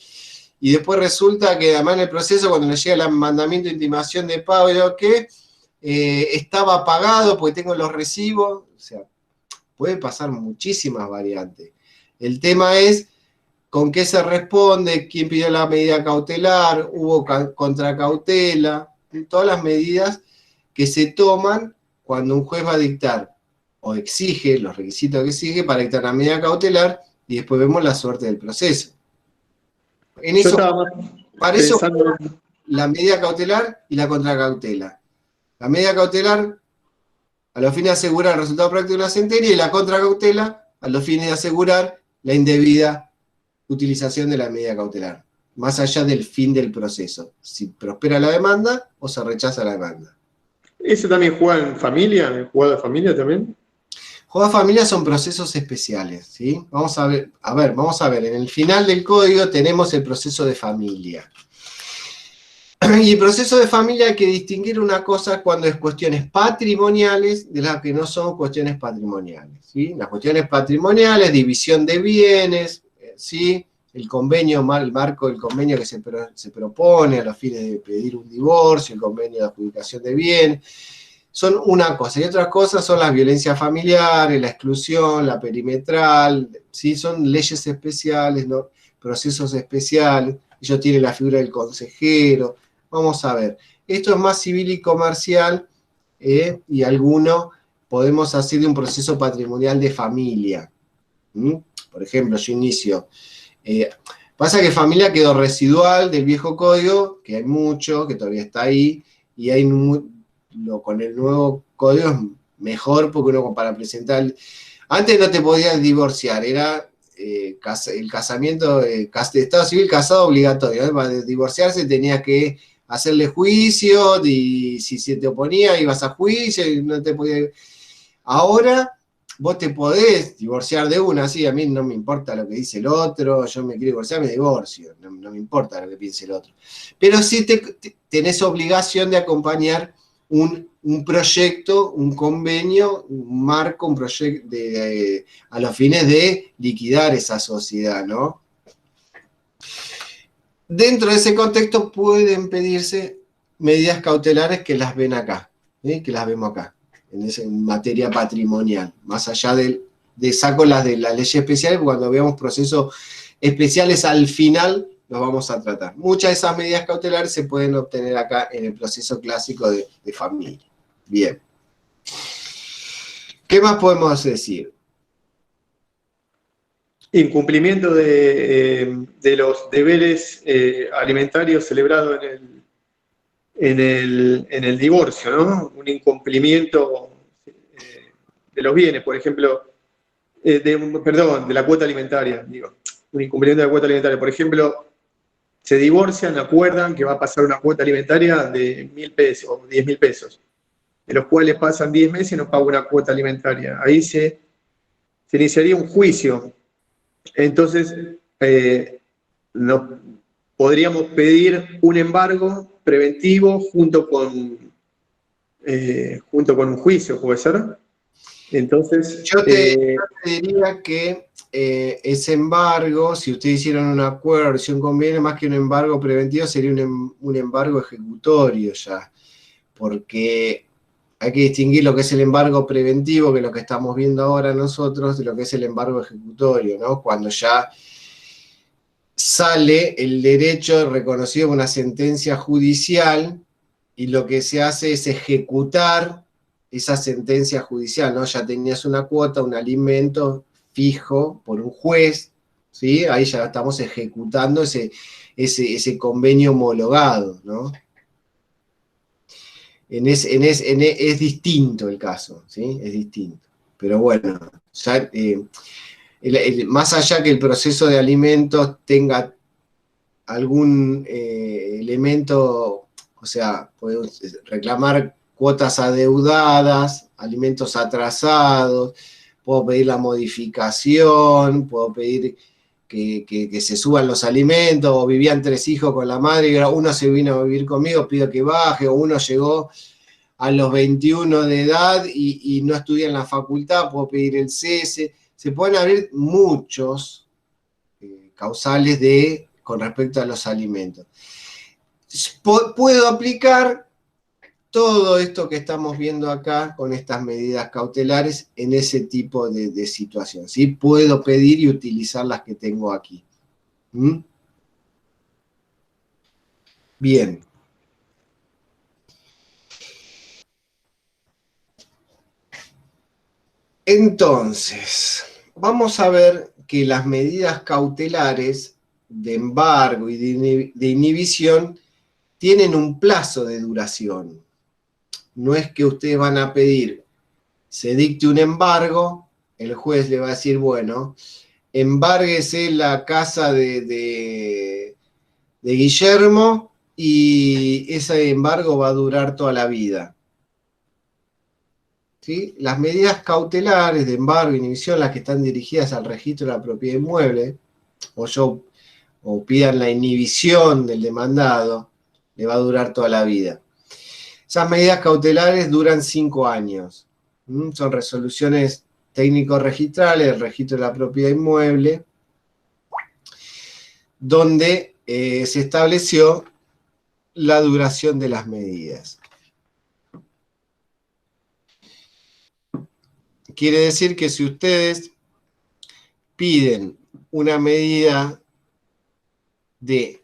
Y después resulta que además en el proceso, cuando le llega el mandamiento de intimación de pago, yo que estaba pagado porque tengo los recibos. O sea, puede pasar muchísimas variantes. El tema es con qué se responde, quién pidió la medida cautelar, hubo contracautela, todas las medidas que se toman cuando un juez va a dictar o exige los requisitos que exige para dictar la medida cautelar y después vemos la suerte del proceso. En eso, para eso, la medida cautelar y la contracautela. La medida cautelar a los fines de asegurar el resultado práctico de la sentencia y la contracautela a los fines de asegurar la indebida utilización de la medida cautelar, más allá del fin del proceso, si prospera la demanda o se rechaza la demanda. ¿Eso también juega en familia? ¿En jugado de familia también? Juegos de familia son procesos especiales, ¿sí? Vamos a ver, en el final del código tenemos el proceso de familia. Y el proceso de familia hay que distinguir una cosa cuando es cuestiones patrimoniales de las que no son cuestiones patrimoniales, ¿sí? Las cuestiones patrimoniales, división de bienes, ¿sí? El convenio, el marco del convenio que se propone a los fines de pedir un divorcio, el convenio de adjudicación de bienes, son una cosa. Y otras cosas son las violencias familiares, la exclusión, la perimetral, ¿sí? Son leyes especiales, ¿no? Procesos especiales. Ellos tienen la figura del consejero. Vamos a ver. Esto es más civil y comercial, y alguno podemos hacer de un proceso patrimonial de familia. Por ejemplo, yo inicio. Pasa que familia quedó residual del viejo código, que hay mucho, que todavía está ahí, y hay con el nuevo código es mejor porque uno para presentar... Antes no te podías divorciar, era el casamiento de Estado civil casado obligatorio, ¿no? Para divorciarse tenías que hacerle juicio, y si se te oponía ibas a juicio y no te podías... Ahora vos te podés divorciar de una, sí, a mí no me importa lo que dice el otro, yo me quiero divorciar, me divorcio, no me importa lo que piense el otro. Pero sí tenés obligación de acompañar un proyecto, un convenio, un marco, un proyecto a los fines de liquidar esa sociedad, ¿no? Dentro de ese contexto pueden pedirse medidas cautelares que las ven acá, ¿sí? Que las vemos acá, en materia patrimonial, más allá de saco las de la ley especial, cuando veamos procesos especiales al final los vamos a tratar. Muchas de esas medidas cautelares se pueden obtener acá en el proceso clásico de familia. Bien. ¿Qué más podemos decir? Incumplimiento de los deberes alimentarios celebrados en el divorcio, ¿no? Un incumplimiento de los bienes, por ejemplo, de la cuota alimentaria, digo. Un incumplimiento de la cuota alimentaria. Por ejemplo, se divorcian, acuerdan que va a pasar una cuota alimentaria de 1.000 pesos o 10.000 pesos, de los cuales pasan 10 meses y no paga una cuota alimentaria. Ahí se iniciaría un juicio. Entonces, podríamos pedir un embargo preventivo junto con un juicio, ¿puede ser? Entonces, yo te diría que ese embargo, si ustedes hicieron un acuerdo, si un convenio, más que un embargo preventivo, sería un embargo ejecutorio ya, porque hay que distinguir lo que es el embargo preventivo, que es lo que estamos viendo ahora nosotros, de lo que es el embargo ejecutorio, ¿no? Cuando ya sale el derecho reconocido por una sentencia judicial y lo que se hace es ejecutar esa sentencia judicial, ¿no? Ya tenías una cuota, un alimento fijo por un juez, ¿sí? Ahí ya estamos ejecutando ese convenio homologado, ¿no? Es distinto el caso, ¿sí? Es distinto. Pero bueno, ya, más allá que el proceso de alimentos tenga algún elemento, o sea, podemos reclamar cuotas adeudadas, alimentos atrasados, puedo pedir la modificación, puedo pedir que se suban los alimentos, o vivían 3 hijos con la madre y uno se vino a vivir conmigo, pido que baje, o uno llegó a los 21 de edad y no estudia en la facultad, puedo pedir el cese. Se pueden abrir muchos causales con respecto a los alimentos. Puedo aplicar todo esto que estamos viendo acá con estas medidas cautelares en ese tipo de situación, ¿sí? Puedo pedir y utilizar las que tengo aquí. Bien. Entonces, vamos a ver que las medidas cautelares de embargo y de inhibición tienen un plazo de duración. No es que ustedes van a pedir, se dicte un embargo, el juez le va a decir, bueno, embárguese la casa de Guillermo y ese embargo va a durar toda la vida. ¿Sí? Las medidas cautelares de embargo e inhibición, las que están dirigidas al registro de la propiedad inmueble, o pidan la inhibición del demandado, le va a durar toda la vida. Esas medidas cautelares duran 5 años. Son resoluciones técnico-registrales del registro de la propiedad inmueble, donde se estableció la duración de las medidas. Quiere decir que si ustedes piden una medida de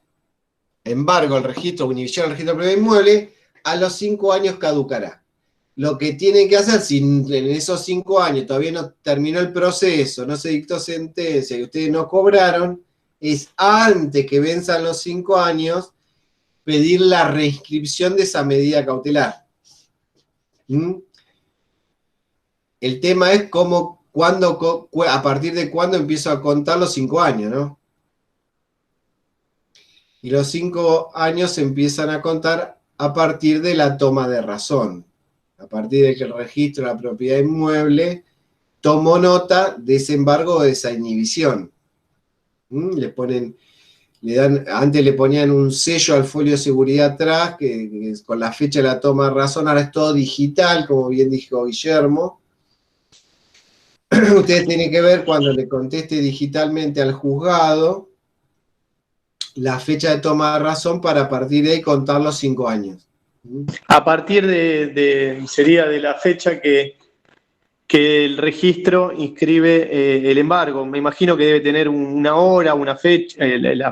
embargo al registro, o inhibición al registro de propiedad inmueble, a los 5 años caducará. Lo que tienen que hacer, si en esos 5 años todavía no terminó el proceso, no se dictó sentencia y ustedes no cobraron, es antes que venzan los 5 años, pedir la reinscripción de esa medida cautelar. El tema es a partir de cuándo empiezo a contar los 5 años, ¿no? Y los 5 años se empiezan a contar a partir de la toma de razón, a partir de que el registro de la propiedad inmueble tomó nota de ese embargo o de esa inhibición. Antes le ponían un sello al folio de seguridad atrás, que con la fecha de la toma de razón, ahora es todo digital, como bien dijo Guillermo. Ustedes tienen que ver cuando le conteste digitalmente al juzgado la fecha de toma de razón para a partir de ahí contar los 5 años. A partir sería de la fecha que el registro inscribe el embargo. Me imagino que debe tener una hora, una fecha, el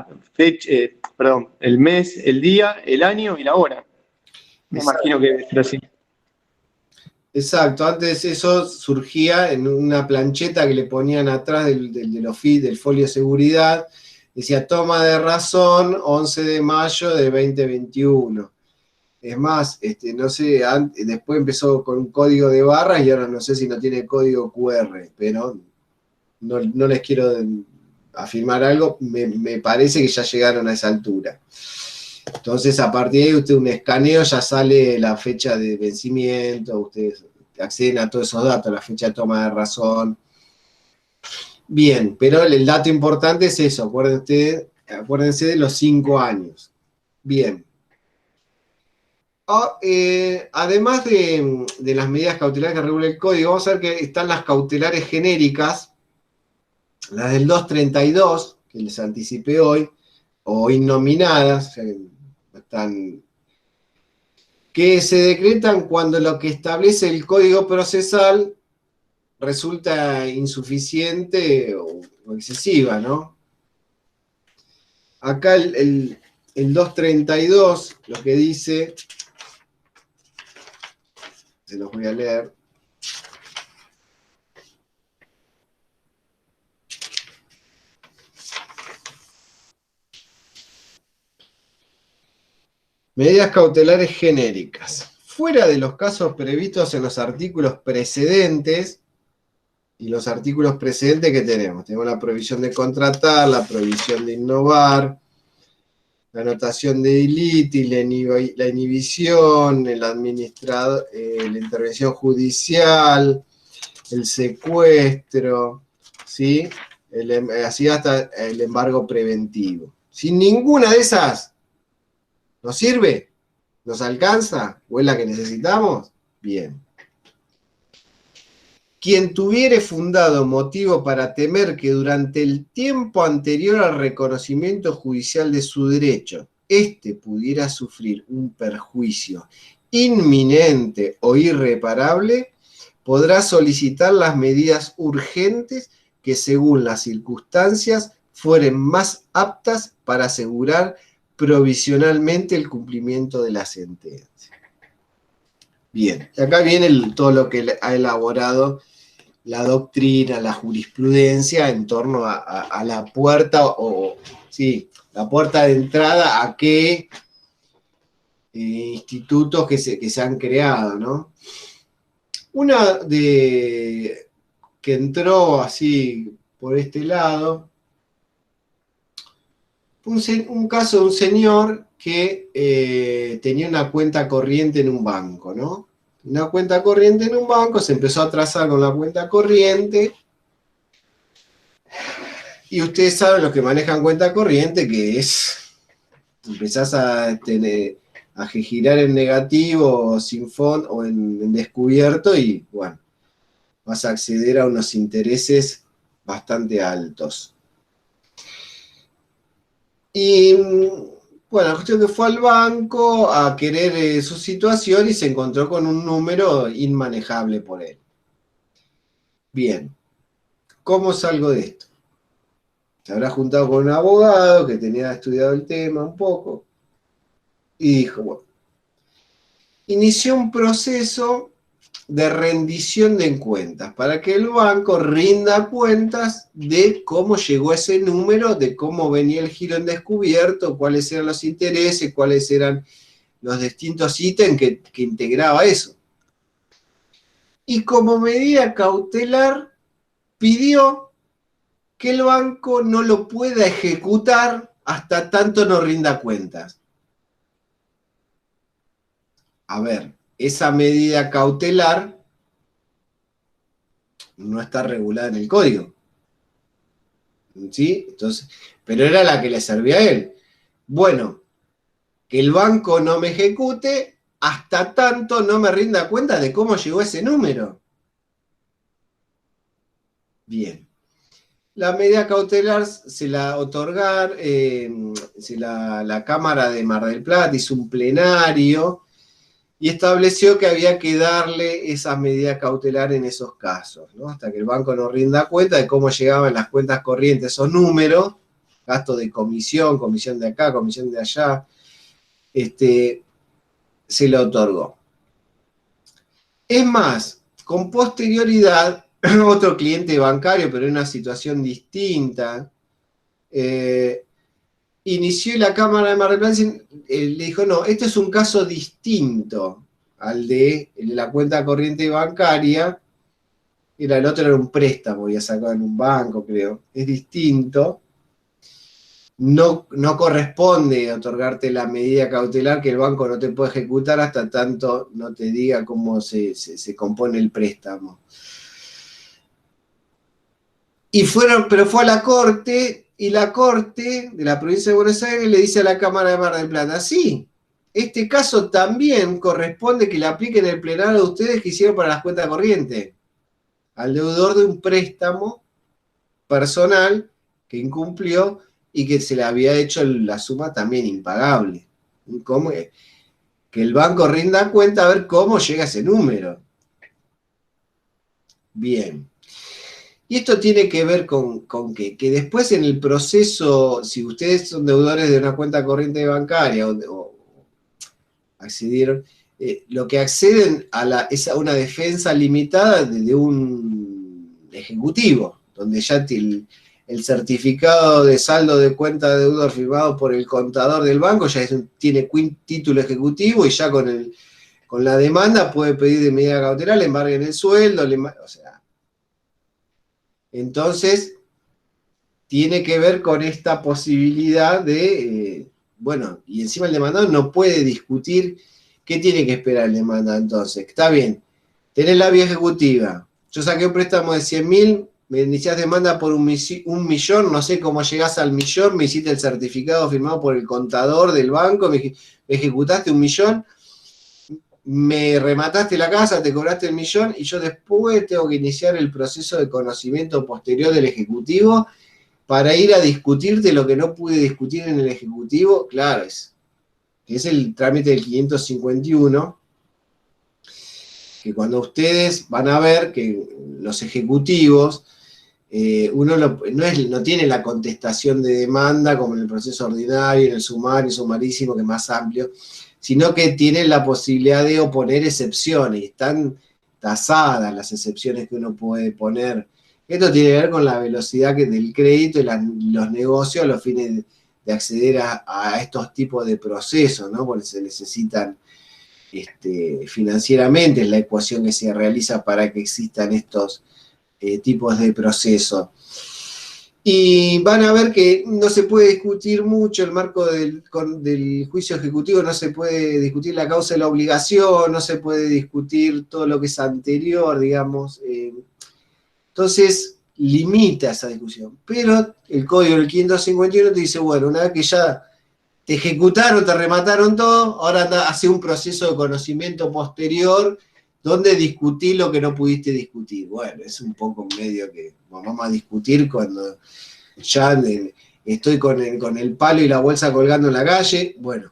mes, el día, el año y la hora. Me imagino que debe ser así. Exacto, antes eso surgía en una plancheta que le ponían atrás del folio de seguridad, decía toma de razón 11 de mayo de 2021. Es más, no sé, después empezó con un código de barras y ahora no sé si no tiene código QR, pero no les quiero afirmar algo, me parece que ya llegaron a esa altura. Entonces, a partir de ahí, un escaneo ya sale la fecha de vencimiento, ustedes acceden a todos esos datos, la fecha de toma de razón. Bien, pero el dato importante es eso, acuérdense de los 5 años. Bien. Además de las medidas cautelares que regula el código, vamos a ver que están las cautelares genéricas, las del 232, que les anticipé hoy, o innominadas, que se decretan cuando lo que establece el código procesal resulta insuficiente o excesiva, ¿no? Acá el 232 lo que dice, se los voy a leer. Medidas cautelares genéricas. Fuera de los casos previstos en los artículos precedentes, y los artículos precedentes que tenemos la prohibición de contratar, la prohibición de innovar, la anotación de delito, la inhibición, la intervención judicial, el secuestro, ¿sí? Así hasta el embargo preventivo. Si ninguna de esas nos sirve, nos alcanza, o es la que necesitamos, bien. Quien tuviere fundado motivo para temer que durante el tiempo anterior al reconocimiento judicial de su derecho, éste pudiera sufrir un perjuicio inminente o irreparable, podrá solicitar las medidas urgentes que según las circunstancias fueren más aptas para asegurar provisionalmente el cumplimiento de la sentencia. Bien, acá viene todo lo que ha elaborado la doctrina, la jurisprudencia en torno a la puerta, la puerta de entrada a qué institutos que se han creado, ¿no? Una que entró así por este lado. Un caso de un señor que tenía una cuenta corriente en un banco, ¿no? Una cuenta corriente en un banco, se empezó a atrasar con la cuenta corriente. Y ustedes saben, los que manejan cuenta corriente, que es, empezás a girar en negativo, o sin fondo, o en descubierto, y bueno, vas a acceder a unos intereses bastante altos. Y bueno, la cuestión que fue al banco a querer su situación y se encontró con un número inmanejable por él. Bien, ¿cómo salgo de esto? Se habrá juntado con un abogado que tenía estudiado el tema un poco y dijo, bueno, inició un proceso de rendición de cuentas para que el banco rinda cuentas de cómo llegó ese número, de cómo venía el giro en descubierto, cuáles eran los intereses, cuáles eran los distintos ítems que integraba eso. Y como medida cautelar pidió que el banco no lo pueda ejecutar hasta tanto no rinda cuentas. A ver, esa medida cautelar no está regulada en el código. ¿Sí? Entonces, pero era la que le servía a él. Bueno, que el banco no me ejecute hasta tanto no me rinda cuenta de cómo llegó ese número. Bien. La medida cautelar se la otorgar, la Cámara de Mar del Plata hizo un plenario y estableció que había que darle esa medida cautelar en esos casos, ¿no? Hasta que el banco no rinda cuenta de cómo llegaban las cuentas corrientes esos números, gasto de comisión, comisión de acá, comisión de allá, se le otorgó. Es más, con posterioridad, otro cliente bancario, pero en una situación distinta, inició la Cámara de Mar del Plata, le dijo, no, este es un caso distinto al de la cuenta corriente bancaria, el otro era un préstamo, había sacado en un banco, creo, es distinto, no corresponde otorgarte la medida cautelar que el banco no te puede ejecutar hasta tanto no te diga cómo se compone el préstamo. Pero fue a la Corte, y la Corte de la Provincia de Buenos Aires le dice a la Cámara de Mar del Plata, sí, este caso también corresponde que le apliquen el plenario de ustedes que hicieron para las cuentas corrientes, al deudor de un préstamo personal que incumplió y que se le había hecho la suma también impagable. ¿Cómo? Que el banco rinda cuenta a ver cómo llega ese número. Bien. Y esto tiene que ver con que después en el proceso, si ustedes son deudores de una cuenta corriente bancaria o accedieron, lo que acceden es a una defensa limitada de un ejecutivo, donde ya el certificado de saldo de cuenta de deudor firmado por el contador del banco ya tiene título ejecutivo y ya con la demanda puede pedir de medida cautelar, le embarguen el sueldo, o sea. Entonces, tiene que ver con esta posibilidad de, bueno, y encima el demandado no puede discutir qué tiene que esperar el demandado. Entonces, está bien, tenés la vía ejecutiva, yo saqué un préstamo de 100.000, me iniciás demanda por 1.000.000, no sé cómo llegás al 1.000.000, me hiciste el certificado firmado por el contador del banco, me ejecutaste 1.000.000, me remataste la casa, te cobraste 1.000.000 y yo después tengo que iniciar el proceso de conocimiento posterior del Ejecutivo para ir a discutirte lo que no pude discutir en el Ejecutivo. Claro, que es el trámite del 551, que cuando ustedes van a ver que los ejecutivos, uno no tiene la contestación de demanda como en el proceso ordinario, en el sumario, sumarísimo, que es más amplio, sino que tienen la posibilidad de oponer excepciones, y están tasadas las excepciones que uno puede poner. Esto tiene que ver con la velocidad del crédito y los negocios a los fines de acceder a estos tipos de procesos, ¿no? Porque se necesitan financieramente, es la ecuación que se realiza para que existan estos tipos de procesos. Y van a ver que no se puede discutir mucho el marco del juicio ejecutivo, no se puede discutir la causa de la obligación, no se puede discutir todo lo que es anterior, digamos. Entonces, limita esa discusión. Pero el código del 551 te dice, bueno, una vez que ya te ejecutaron, te remataron todo, ahora anda, hace un proceso de conocimiento posterior donde discutí lo que no pudiste discutir. Bueno, es un poco medio que vamos a discutir cuando ya estoy con el palo y la bolsa colgando en la calle. Bueno,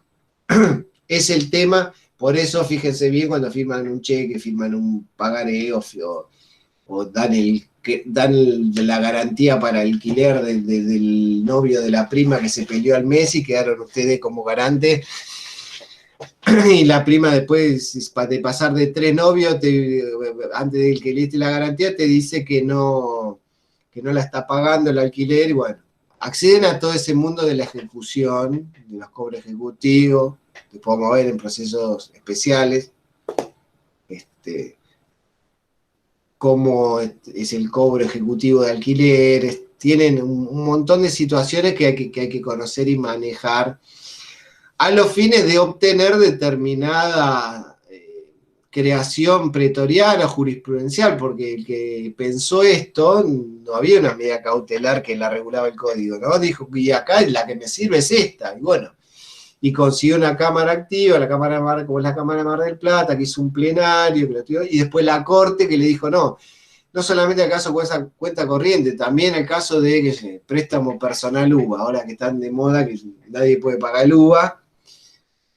es el tema. Por eso fíjense bien cuando firman un cheque, firman un pagaré o dan la garantía para alquiler del novio de la prima que se peleó al mes y quedaron ustedes como garantes. Y la prima después de pasar de 3 novios, antes de que le diste la garantía, te dice que no la está pagando el alquiler. Y bueno, acceden a todo ese mundo de la ejecución, de los cobros ejecutivos, que podemos ver en procesos especiales, cómo es el cobro ejecutivo de alquileres. Tienen un montón de situaciones que hay que conocer y manejar a los fines de obtener determinada creación pretoriana o jurisprudencial, porque el que pensó esto, no había una medida cautelar que la regulaba el código, ¿no? Dijo, y acá la que me sirve es esta, y bueno, y consiguió una cámara activa, la cámara como es la Cámara de Mar del Plata, que hizo un plenario, y después la Corte que le dijo, no solamente el caso de cuenta corriente, también el caso de préstamo personal UVA, ahora que están de moda que nadie puede pagar el UVA,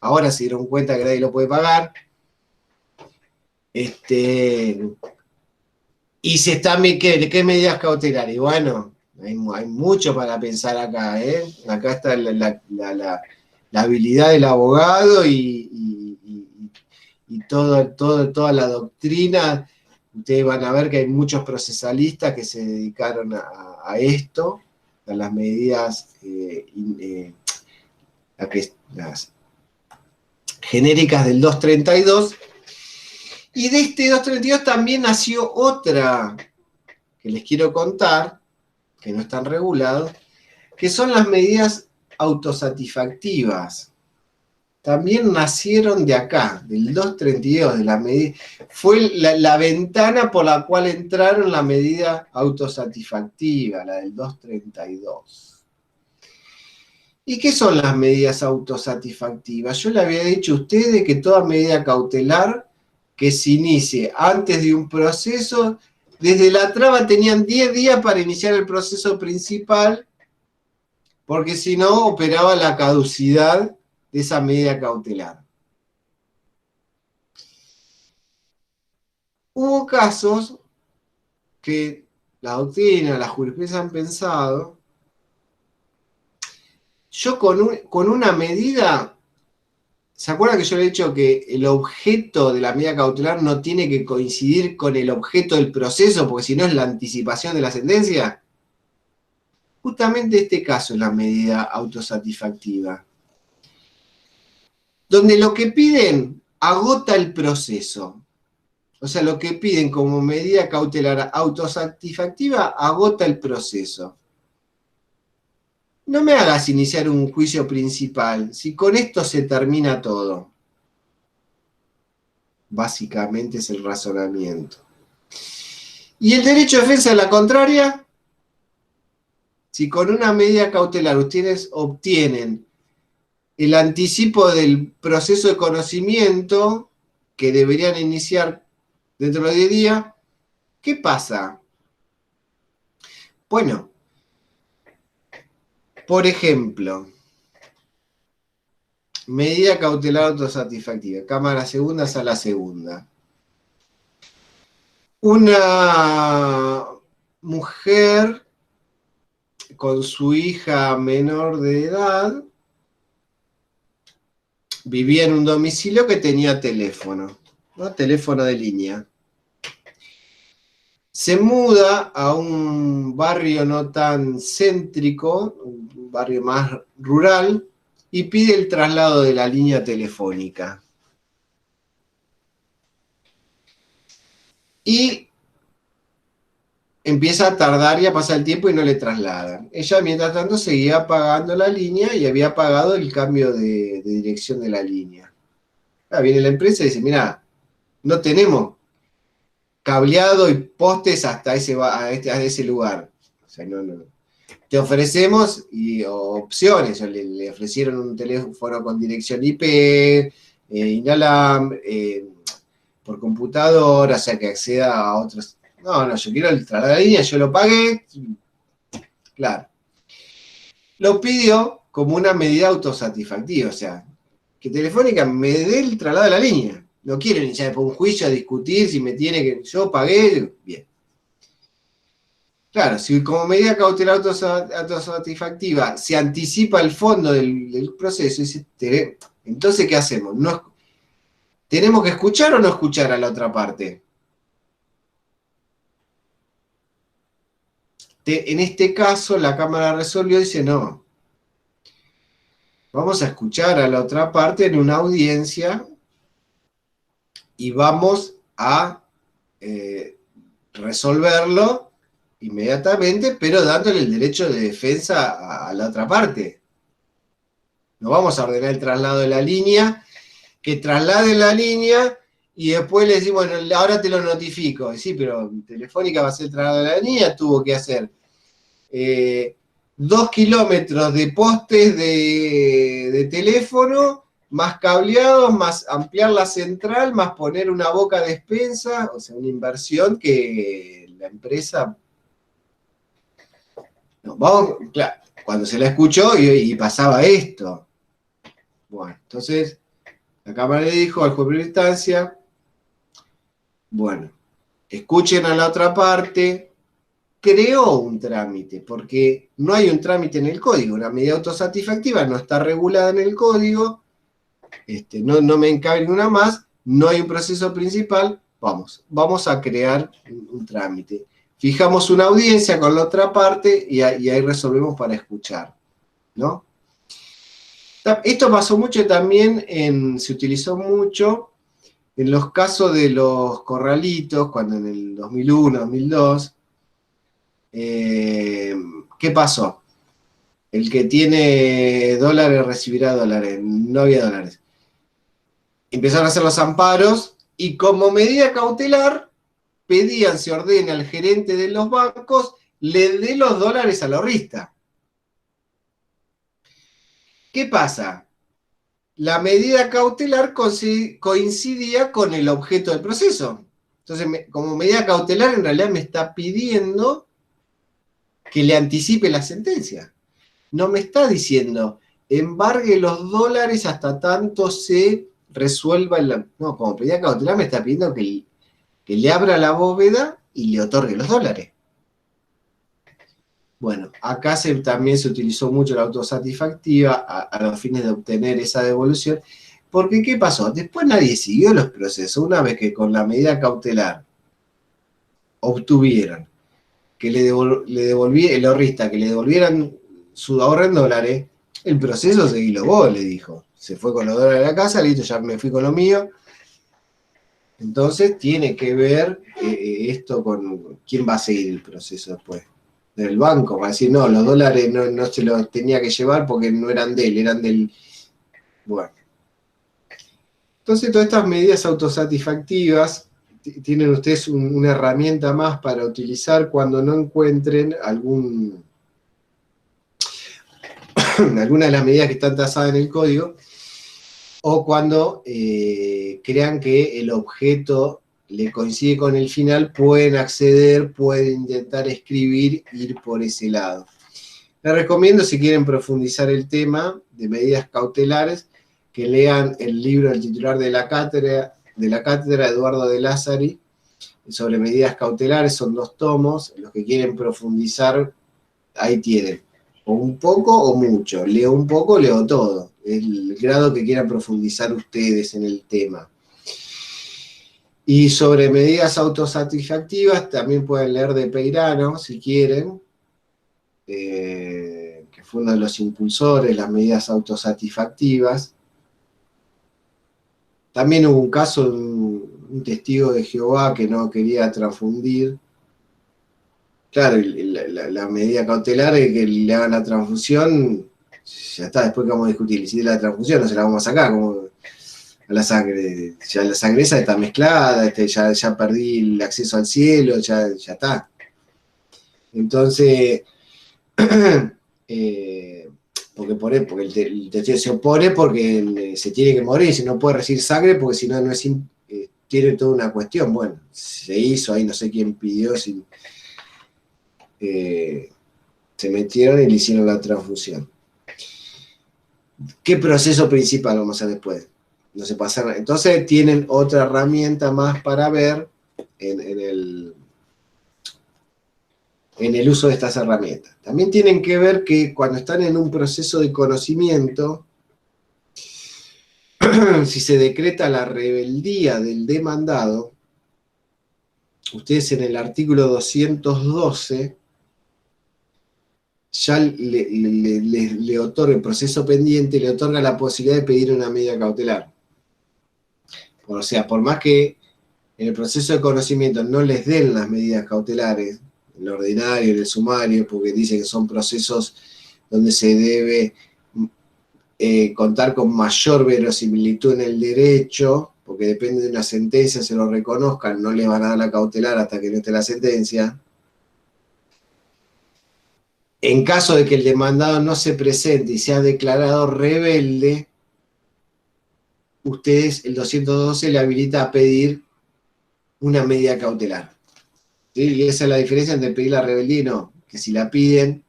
ahora se dieron cuenta que nadie lo puede pagar. Y se están, ¿qué medidas cautelares? Y bueno, hay mucho para pensar acá, ¿eh? Acá está la habilidad del abogado y toda la doctrina. Ustedes van a ver que hay muchos procesalistas que se dedicaron a esto, a las medidas las genéricas del 232, y de este 232 también nació otra que les quiero contar, que no están regulados, que son las medidas autosatisfactivas. También nacieron de acá, del 232, de la medida, fue la ventana por la cual entraron la medida autosatisfactiva, la del 232. ¿Y qué son las medidas autosatisfactivas? Yo le había dicho a ustedes que toda medida cautelar que se inicie antes de un proceso, desde la traba tenían 10 días para iniciar el proceso principal, porque si no operaba la caducidad de esa medida cautelar. Hubo casos que la doctrina, la jurisprudencia han pensado, yo con una medida, ¿se acuerdan que yo le he dicho que el objeto de la medida cautelar no tiene que coincidir con el objeto del proceso, porque si no es la anticipación de la sentencia? Justamente este caso es la medida autosatisfactiva, donde lo que piden agota el proceso. O sea, lo que piden como medida cautelar autosatisfactiva agota el proceso. No me hagas iniciar un juicio principal, si con esto se termina todo. Básicamente es el razonamiento. ¿Y el derecho de defensa de la contraria? Si con una medida cautelar ustedes obtienen el anticipo del proceso de conocimiento que deberían iniciar dentro de 10 días, ¿qué pasa? Bueno, por ejemplo, medida cautelar autosatisfactiva, Cámara Segunda, Sala Segunda. Una mujer con su hija menor de edad vivía en un domicilio que tenía teléfono, ¿no? Teléfono de línea. Se muda a un barrio no tan céntrico, un barrio más rural, y pide el traslado de la línea telefónica. Y empieza a tardar y a pasar el tiempo y no le trasladan. Ella, mientras tanto, seguía pagando la línea y había pagado el cambio de dirección de la línea. Viene la empresa y dice, mira, no tenemos cableado y postes hasta ese lugar. O sea, no. Te ofrecemos opciones. Le ofrecieron un teléfono con dirección IP, inalámbrico, por computadora, o sea, que acceda a otros. No, yo quiero el traslado de la línea, yo lo pagué. Claro. Lo pidió como una medida autosatisfactiva, o sea, que Telefónica me dé el traslado de la línea. No quiero iniciar por un juicio a discutir si me tiene que. Yo pagué, bien. Claro, si como medida cautelar autosatisfactiva se anticipa el fondo del proceso, entonces, ¿qué hacemos? ¿Tenemos que escuchar o no escuchar a la otra parte? En este caso, la Cámara resolvió y dice, no, vamos a escuchar a la otra parte en una audiencia y vamos a resolverlo inmediatamente, pero dándole el derecho de defensa a la otra parte. No vamos a ordenar el traslado de la línea, que traslade la línea y después le decimos, bueno, ahora te lo notifico. Sí, pero Telefónica va a hacer el traslado de la línea, tuvo que hacer 2 kilómetros de postes de teléfono, más cableados, más ampliar la central, más poner una boca de despensa, o sea, una inversión que la empresa... No, vamos, claro, cuando se la escuchó y pasaba esto. Bueno, entonces, la Cámara le dijo al juez de primera instancia, bueno, escuchen a la otra parte, creó un trámite, porque no hay un trámite en el código, una medida autosatisfactiva no está regulada en el código, no me encabe ninguna más, no hay un proceso principal, vamos a crear un trámite. Fijamos una audiencia con la otra parte y ahí resolvemos para escuchar, ¿no? Esto pasó mucho también, se utilizó mucho en los casos de los corralitos, cuando en el 2001, 2002, ¿qué pasó? El que tiene dólares recibirá dólares, no había dólares. Empezaron a hacer los amparos y como medida cautelar pedían, se ordene al gerente de los bancos, le dé los dólares al ahorrista. ¿Qué pasa? La medida cautelar coincidía con el objeto del proceso. Entonces, como medida cautelar, en realidad me está pidiendo que le anticipe la sentencia. No me está diciendo, embargue los dólares hasta tanto se resuelva No, como medida cautelar me está pidiendo que le abra la bóveda y le otorgue los dólares. Bueno, acá también se utilizó mucho la autosatisfactiva a los fines de obtener esa devolución, porque ¿qué pasó? Después nadie siguió los procesos. Una vez que con la medida cautelar obtuvieron que el ahorrista, que le devolvieran su ahorro en dólares, el proceso seguilo vos, le dijo. Se fue con los dólares a la casa, listo, ya me fui con lo mío. Entonces tiene que ver esto con quién va a seguir el proceso después. Del banco, va a decir, no, los dólares no se los tenía que llevar porque no eran de él, eran del... Bueno. Entonces todas estas medidas autosatisfactivas tienen ustedes una herramienta más para utilizar cuando no encuentren alguna de las medidas que están tasadas en el código, o cuando crean que el objeto le coincide con el final, pueden acceder, pueden intentar escribir, ir por ese lado. Les recomiendo, si quieren profundizar el tema de medidas cautelares, que lean el libro del titular de la cátedra, Eduardo de Lázari, sobre medidas cautelares. Son 2 tomos. Los que quieren profundizar, ahí tienen. O un poco o mucho. Leo un poco, leo todo. El grado que quieran profundizar ustedes en el tema. Y sobre medidas autosatisfactivas, también pueden leer de Peirano, si quieren, que fue uno de los impulsores de las medidas autosatisfactivas. También hubo un caso de un testigo de Jehová que no quería transfundir, claro, la medida cautelar es que le hagan la transfusión, ya está, después que vamos a discutir, si la transfusión no se la vamos a sacar, como a la sangre, ya la sangre esa está mezclada, ya perdí el acceso al cielo, ya está. Entonces, porque el testigo se opone porque se tiene que morir, si no puede recibir sangre, porque si no, tiene toda una cuestión. Bueno, se hizo ahí, no sé quién pidió, se metieron y le hicieron la transfusión. ¿Qué proceso principal vamos a hacer después? No se pasa. Entonces tienen otra herramienta más para ver en el uso de estas herramientas. También tienen que ver que cuando están en un proceso de conocimiento, si se decreta la rebeldía del demandado, ustedes en el artículo 212 ya le otorga el proceso pendiente, le otorga la posibilidad de pedir una medida cautelar. O sea, por más que en el proceso de conocimiento no les den las medidas cautelares, en el ordinario, en el sumario, porque dicen que son procesos donde se debe contar con mayor verosimilitud en el derecho, porque depende de una sentencia, se lo reconozcan, no le van a dar la cautelar hasta que no esté la sentencia. En caso de que el demandado no se presente y sea declarado rebelde, ustedes, el 212 le habilita a pedir una medida cautelar. ¿Sí? Y esa es la diferencia entre pedir la rebeldía y no, que si la piden,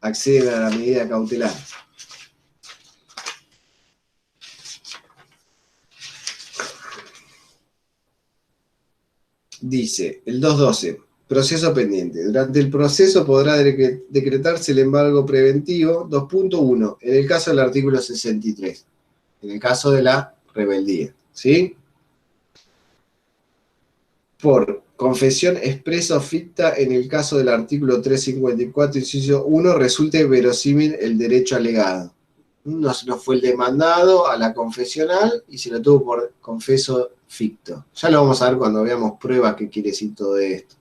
acceden a la medida cautelar. Dice, el 212, proceso pendiente. Durante el proceso podrá decretarse el embargo preventivo, 2.1, en el caso del artículo 63, en el caso de la rebeldía, ¿sí? Por confesión expresa o ficta en el caso del artículo 354, inciso 1, resulte verosímil el derecho alegado. No fue el demandado a la confesional y se lo tuvo por confeso ficto. Ya lo vamos a ver cuando veamos pruebas qué quiere decir todo esto.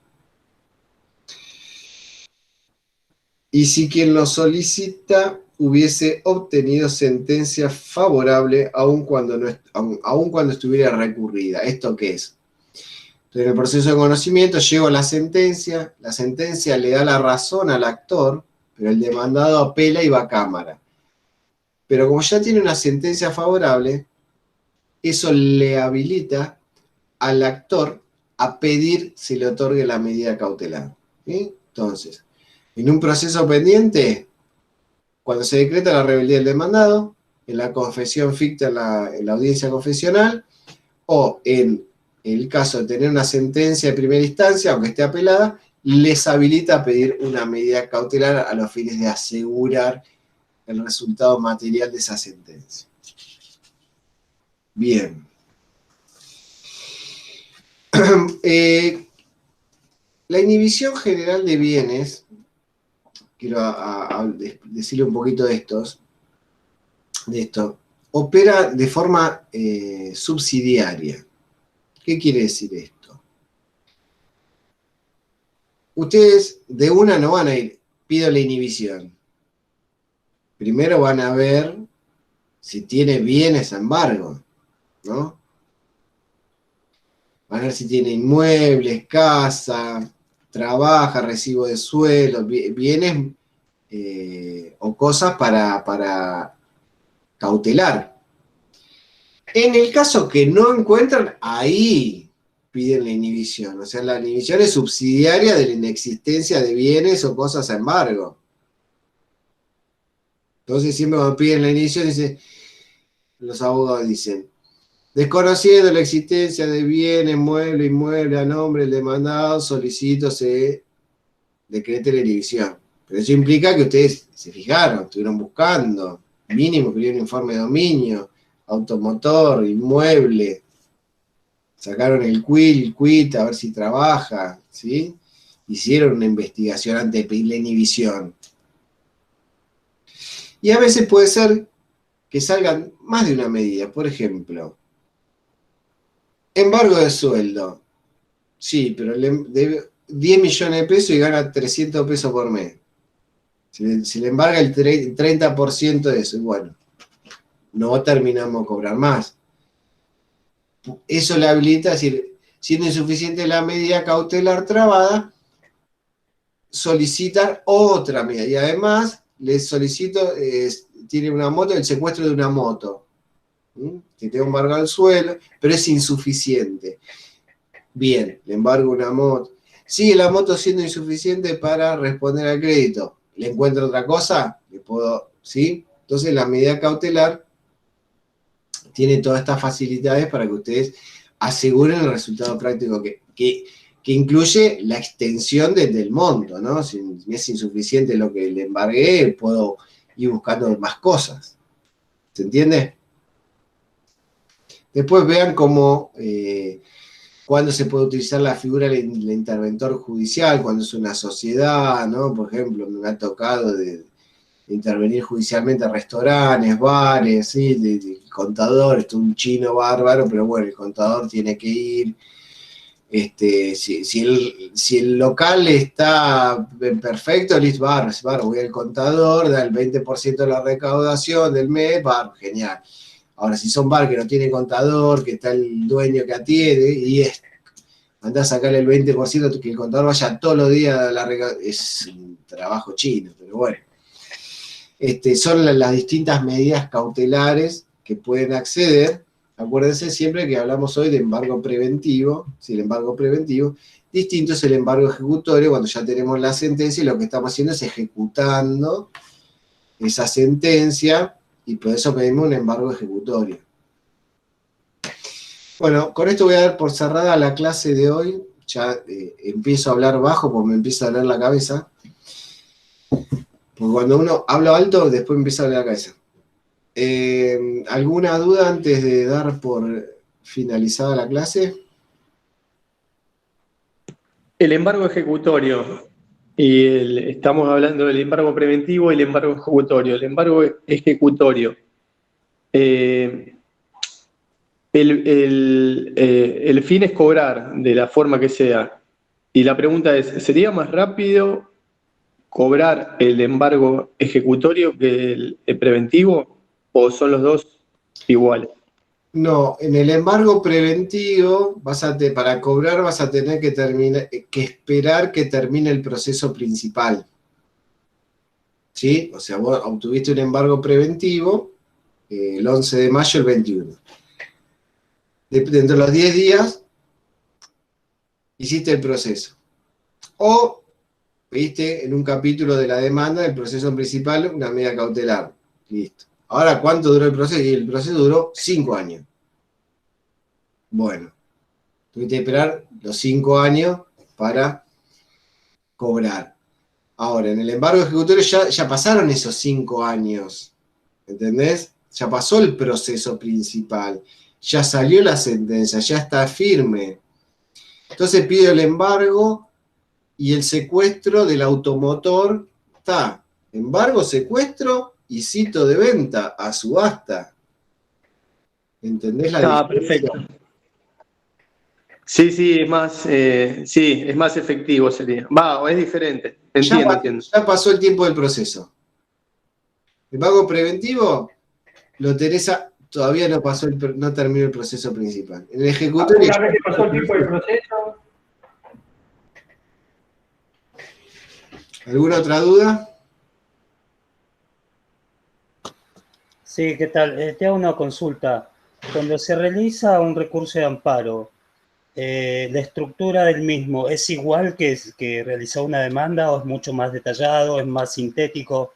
Y si quien lo solicita hubiese obtenido sentencia favorable aun cuando estuviera recurrida. ¿Esto qué es? Entonces, en el proceso de conocimiento llegó la sentencia le da la razón al actor, pero el demandado apela y va a cámara. Pero como ya tiene una sentencia favorable, eso le habilita al actor a pedir se le otorgue la medida cautelar. ¿Sí? Entonces, en un proceso pendiente, cuando se decreta la rebeldía del demandado, en la confesión ficta en la audiencia confesional, o en el caso de tener una sentencia de primera instancia, aunque esté apelada, les habilita a pedir una medida cautelar a los fines de asegurar el resultado material de esa sentencia. Bien. La inhibición general de bienes, quiero decirle un poquito de esto, opera de forma subsidiaria. ¿Qué quiere decir esto? Ustedes de una no van a ir, pido la inhibición. Primero van a ver si tiene bienes a embargo, ¿no? Van a ver si tiene inmuebles, casa, trabaja, recibo de sueldo, bienes o cosas para cautelar. En el caso que no encuentran, ahí piden la inhibición. O sea, la inhibición es subsidiaria de la inexistencia de bienes o cosas a embargo. Entonces siempre cuando piden la inhibición, los abogados dicen, desconociendo la existencia de bienes, mueble, inmueble a nombre del demandado, solicito se decrete la inhibición. Pero eso implica que ustedes se fijaron, estuvieron buscando, mínimo pidieron informe de dominio, automotor, inmueble, sacaron el quit, a ver si trabaja, ¿sí? Hicieron una investigación antes de pedir la inhibición. Y a veces puede ser que salgan más de una medida. Por ejemplo, embargo de sueldo. Sí, pero 10 millones de pesos y gana 300 pesos por mes. Se le embarga el 30% de eso, y bueno, no terminamos a cobrar más. Eso le habilita, es decir, siendo insuficiente la medida cautelar trabada, solicitar otra medida. Y además, le solicito, tiene una moto, el secuestro de una moto. Que tenga embargado el suelo, pero es insuficiente. Bien, le embargo una moto. Sigue la moto siendo insuficiente para responder al crédito. ¿Le encuentro otra cosa? Le puedo, ¿sí? Entonces, la medida cautelar tiene todas estas facilidades para que ustedes aseguren el resultado práctico que incluye la extensión del monto, ¿no? Si es insuficiente lo que le embargué, puedo ir buscando más cosas. ¿Se entiende? Después vean cómo, cuándo se puede utilizar la figura del interventor judicial, cuando es una sociedad, ¿no? Por ejemplo, me ha tocado de intervenir judicialmente a restaurantes, bares, ¿sí? De contador, es un chino bárbaro, pero bueno, el contador tiene que ir. Si el local está perfecto, listo, voy al contador, da el 20% de la recaudación del mes, genial. Ahora, si son bar que no tienen contador, que está el dueño que atiende, y anda a sacarle el 20%, que el contador vaya todos los días a la recaudación, es un trabajo chino, pero bueno. Son las distintas medidas cautelares que pueden acceder. Acuérdense siempre que hablamos hoy de embargo preventivo, si el embargo preventivo, distinto es el embargo ejecutorio, cuando ya tenemos la sentencia y lo que estamos haciendo es ejecutando esa sentencia, y por eso pedimos un embargo ejecutorio. Bueno, con esto voy a dar por cerrada la clase de hoy. Ya empiezo a hablar bajo porque me empieza a doler la cabeza. Porque cuando uno habla alto, después me empieza a doler la cabeza. ¿Alguna duda antes de dar por finalizada la clase? El embargo ejecutorio. Estamos hablando del embargo preventivo y el embargo ejecutorio. El embargo ejecutorio. El fin es cobrar de la forma que sea. Y la pregunta es, ¿sería más rápido cobrar el embargo ejecutorio que el preventivo? ¿O son los dos iguales? No, en el embargo preventivo, para cobrar vas a tener que esperar que termine el proceso principal. ¿Sí? O sea, vos obtuviste un embargo preventivo el 11 de mayo, el 21. Dentro de los 10 días hiciste el proceso. O viste en un capítulo de la demanda del proceso principal una medida cautelar. Listo. Ahora, ¿cuánto duró el proceso? Y el proceso duró 5 años. Bueno, tuviste que esperar los 5 años para cobrar. Ahora, en el embargo ejecutorio ya pasaron esos 5 años. ¿Entendés? Ya pasó el proceso principal. Ya salió la sentencia, ya está firme. Entonces pido el embargo y el secuestro del automotor está. Embargo, secuestro y cito de venta a subasta. ¿Entendés la diferencia? Perfecto. Sí, es más efectivo sería. Es diferente. Entiendo. Ya pasó el tiempo del proceso. El pago preventivo lo tenés todavía no terminó el proceso principal. En el ejecutorio. Una vez que pasó el tiempo del proceso. ¿Alguna otra duda? Sí, ¿qué tal? Te hago una consulta. Cuando se realiza un recurso de amparo, ¿la estructura del mismo es igual que realizar una demanda o es mucho más detallado, es más sintético?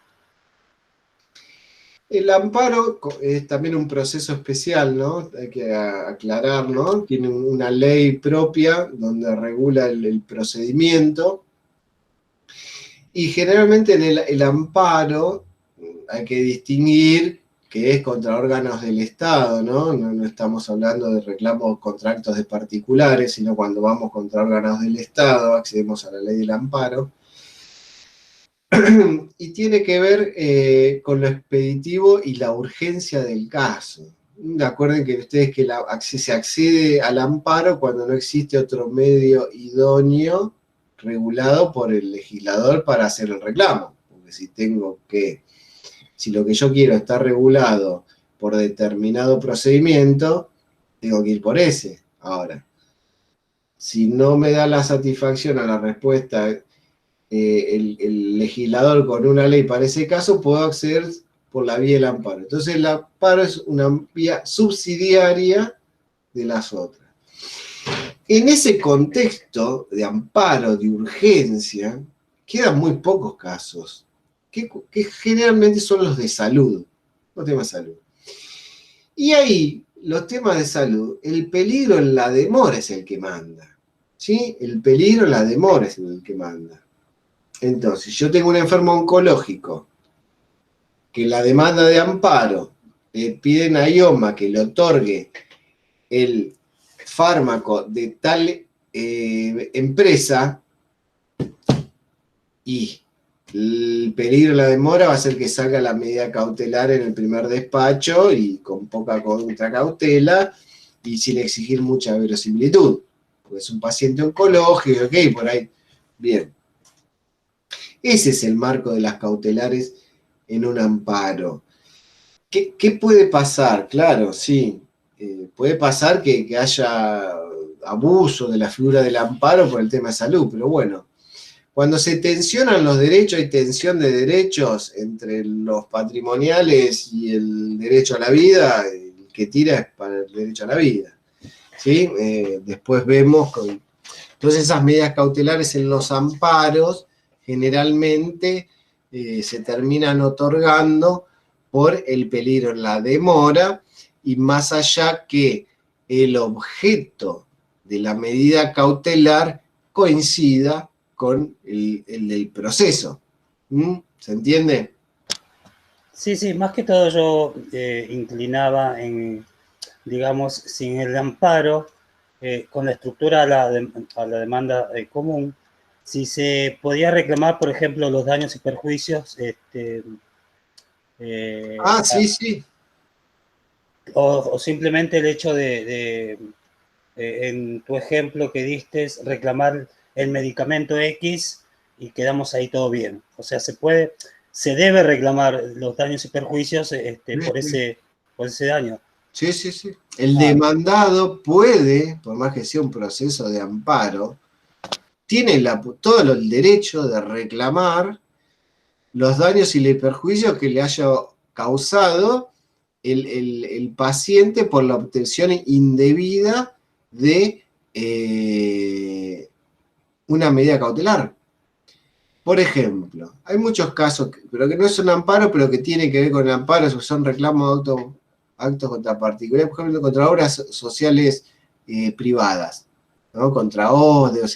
El amparo es también un proceso especial, ¿no? Hay que aclarar, ¿no? Tiene una ley propia donde regula el procedimiento. Y generalmente en el amparo hay que distinguir que es contra órganos del Estado, ¿no? No estamos hablando de reclamos contra actos de particulares, sino cuando vamos contra órganos del Estado, accedemos a la ley del amparo. Y tiene que ver con lo expeditivo y la urgencia del caso. Recuerden que ustedes que se accede al amparo cuando no existe otro medio idóneo regulado por el legislador para hacer el reclamo. Porque si lo que yo quiero está regulado por determinado procedimiento, tengo que ir por ese. Ahora, si no me da la satisfacción a la respuesta el legislador con una ley para ese caso, puedo acceder por la vía del amparo. Entonces el amparo es una vía subsidiaria de las otras. En ese contexto de amparo, de urgencia, quedan muy pocos casos, que generalmente son los de salud, los temas de salud. Y ahí, los temas de salud, el peligro en la demora es el que manda, ¿sí? El peligro en la demora es el que manda. Entonces, yo tengo un enfermo oncológico que la demanda de amparo le piden a IOMA que le otorgue el fármaco de tal empresa, y el peligro de la demora va a ser que salga la medida cautelar en el primer despacho y con poca contracautela y sin exigir mucha verosimilitud, porque es un paciente oncológico, ok, por ahí, bien. Ese es el marco de las cautelares en un amparo. ¿Qué puede pasar? Claro, sí. Puede pasar que haya abuso de la figura del amparo por el tema de salud, pero bueno, cuando se tensionan los derechos, hay tensión de derechos entre los patrimoniales y el derecho a la vida, el que tira es para el derecho a la vida, ¿sí? Después vemos entonces esas medidas cautelares en los amparos generalmente se terminan otorgando por el peligro en la demora, y más allá que el objeto de la medida cautelar coincida con el del proceso. ¿Se entiende? Sí, sí, más que todo yo inclinaba en, digamos, sin el amparo, con la estructura a la demanda común, si se podía reclamar, por ejemplo, los daños y perjuicios. Sí, sí. O simplemente el hecho en tu ejemplo que diste, reclamar el medicamento X y quedamos ahí todo bien. O sea, se debe reclamar los daños y perjuicios por ese daño. Sí, sí, sí. El demandado puede, por más que sea un proceso de amparo, tiene todo el derecho de reclamar los daños y los perjuicios que le haya causado el paciente por la obtención indebida de una medida cautelar. Por ejemplo, hay muchos casos, pero que no es un amparo, pero que tienen que ver con el amparo, son reclamos de actos contra particulares, por ejemplo, contra obras sociales privadas, ¿no? Contra OSDE.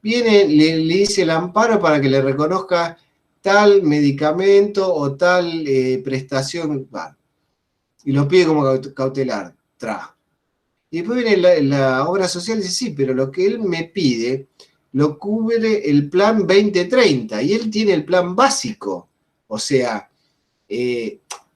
Viene, le dice el amparo para que le reconozca tal medicamento o tal prestación, y lo pide como cautelar, Y después viene la obra social y dice, sí, pero lo que él me pide lo cubre el plan 2030, y él tiene el plan básico. O sea,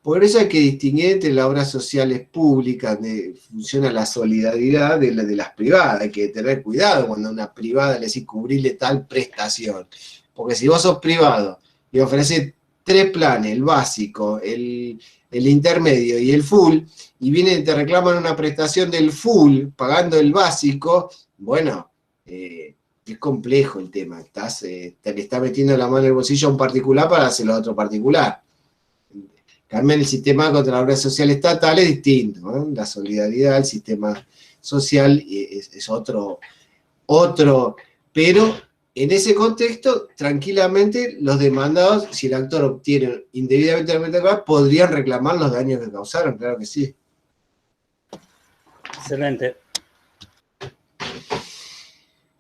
por eso hay que distinguir entre las obras sociales públicas, donde funciona la solidaridad, de las privadas. Hay que tener cuidado cuando a una privada le decís cubrirle tal prestación. Porque si vos sos privado y ofreces 3 planes, el básico, el intermedio y el full, y vienen y te reclaman una prestación del full pagando el básico, bueno, es complejo el tema. Te le estás metiendo la mano en el bolsillo a un particular para hacerlo a otro particular. También el sistema contra la obra social estatal es distinto, ¿no? La solidaridad, el sistema social es otro, pero en ese contexto, tranquilamente, los demandados, si el actor obtiene indebidamente la medida, podrían reclamar los daños que causaron, claro que sí. Excelente.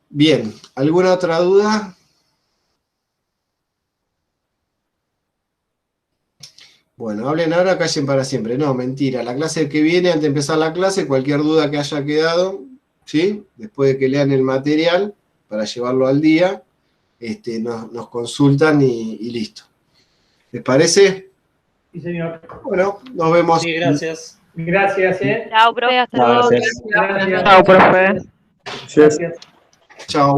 Bien, ¿alguna otra duda? Bueno, hablen ahora, callen para siempre. No, mentira. La clase que viene, antes de empezar la clase, cualquier duda que haya quedado, ¿sí? Después de que lean el material, para llevarlo al día, nos consultan y listo. ¿Les parece? Sí, señor. Bueno, nos vemos. Sí, gracias. Gracias, Chao, profe, hasta luego. Gracias. Gracias. Chao, profe. Gracias. Chao.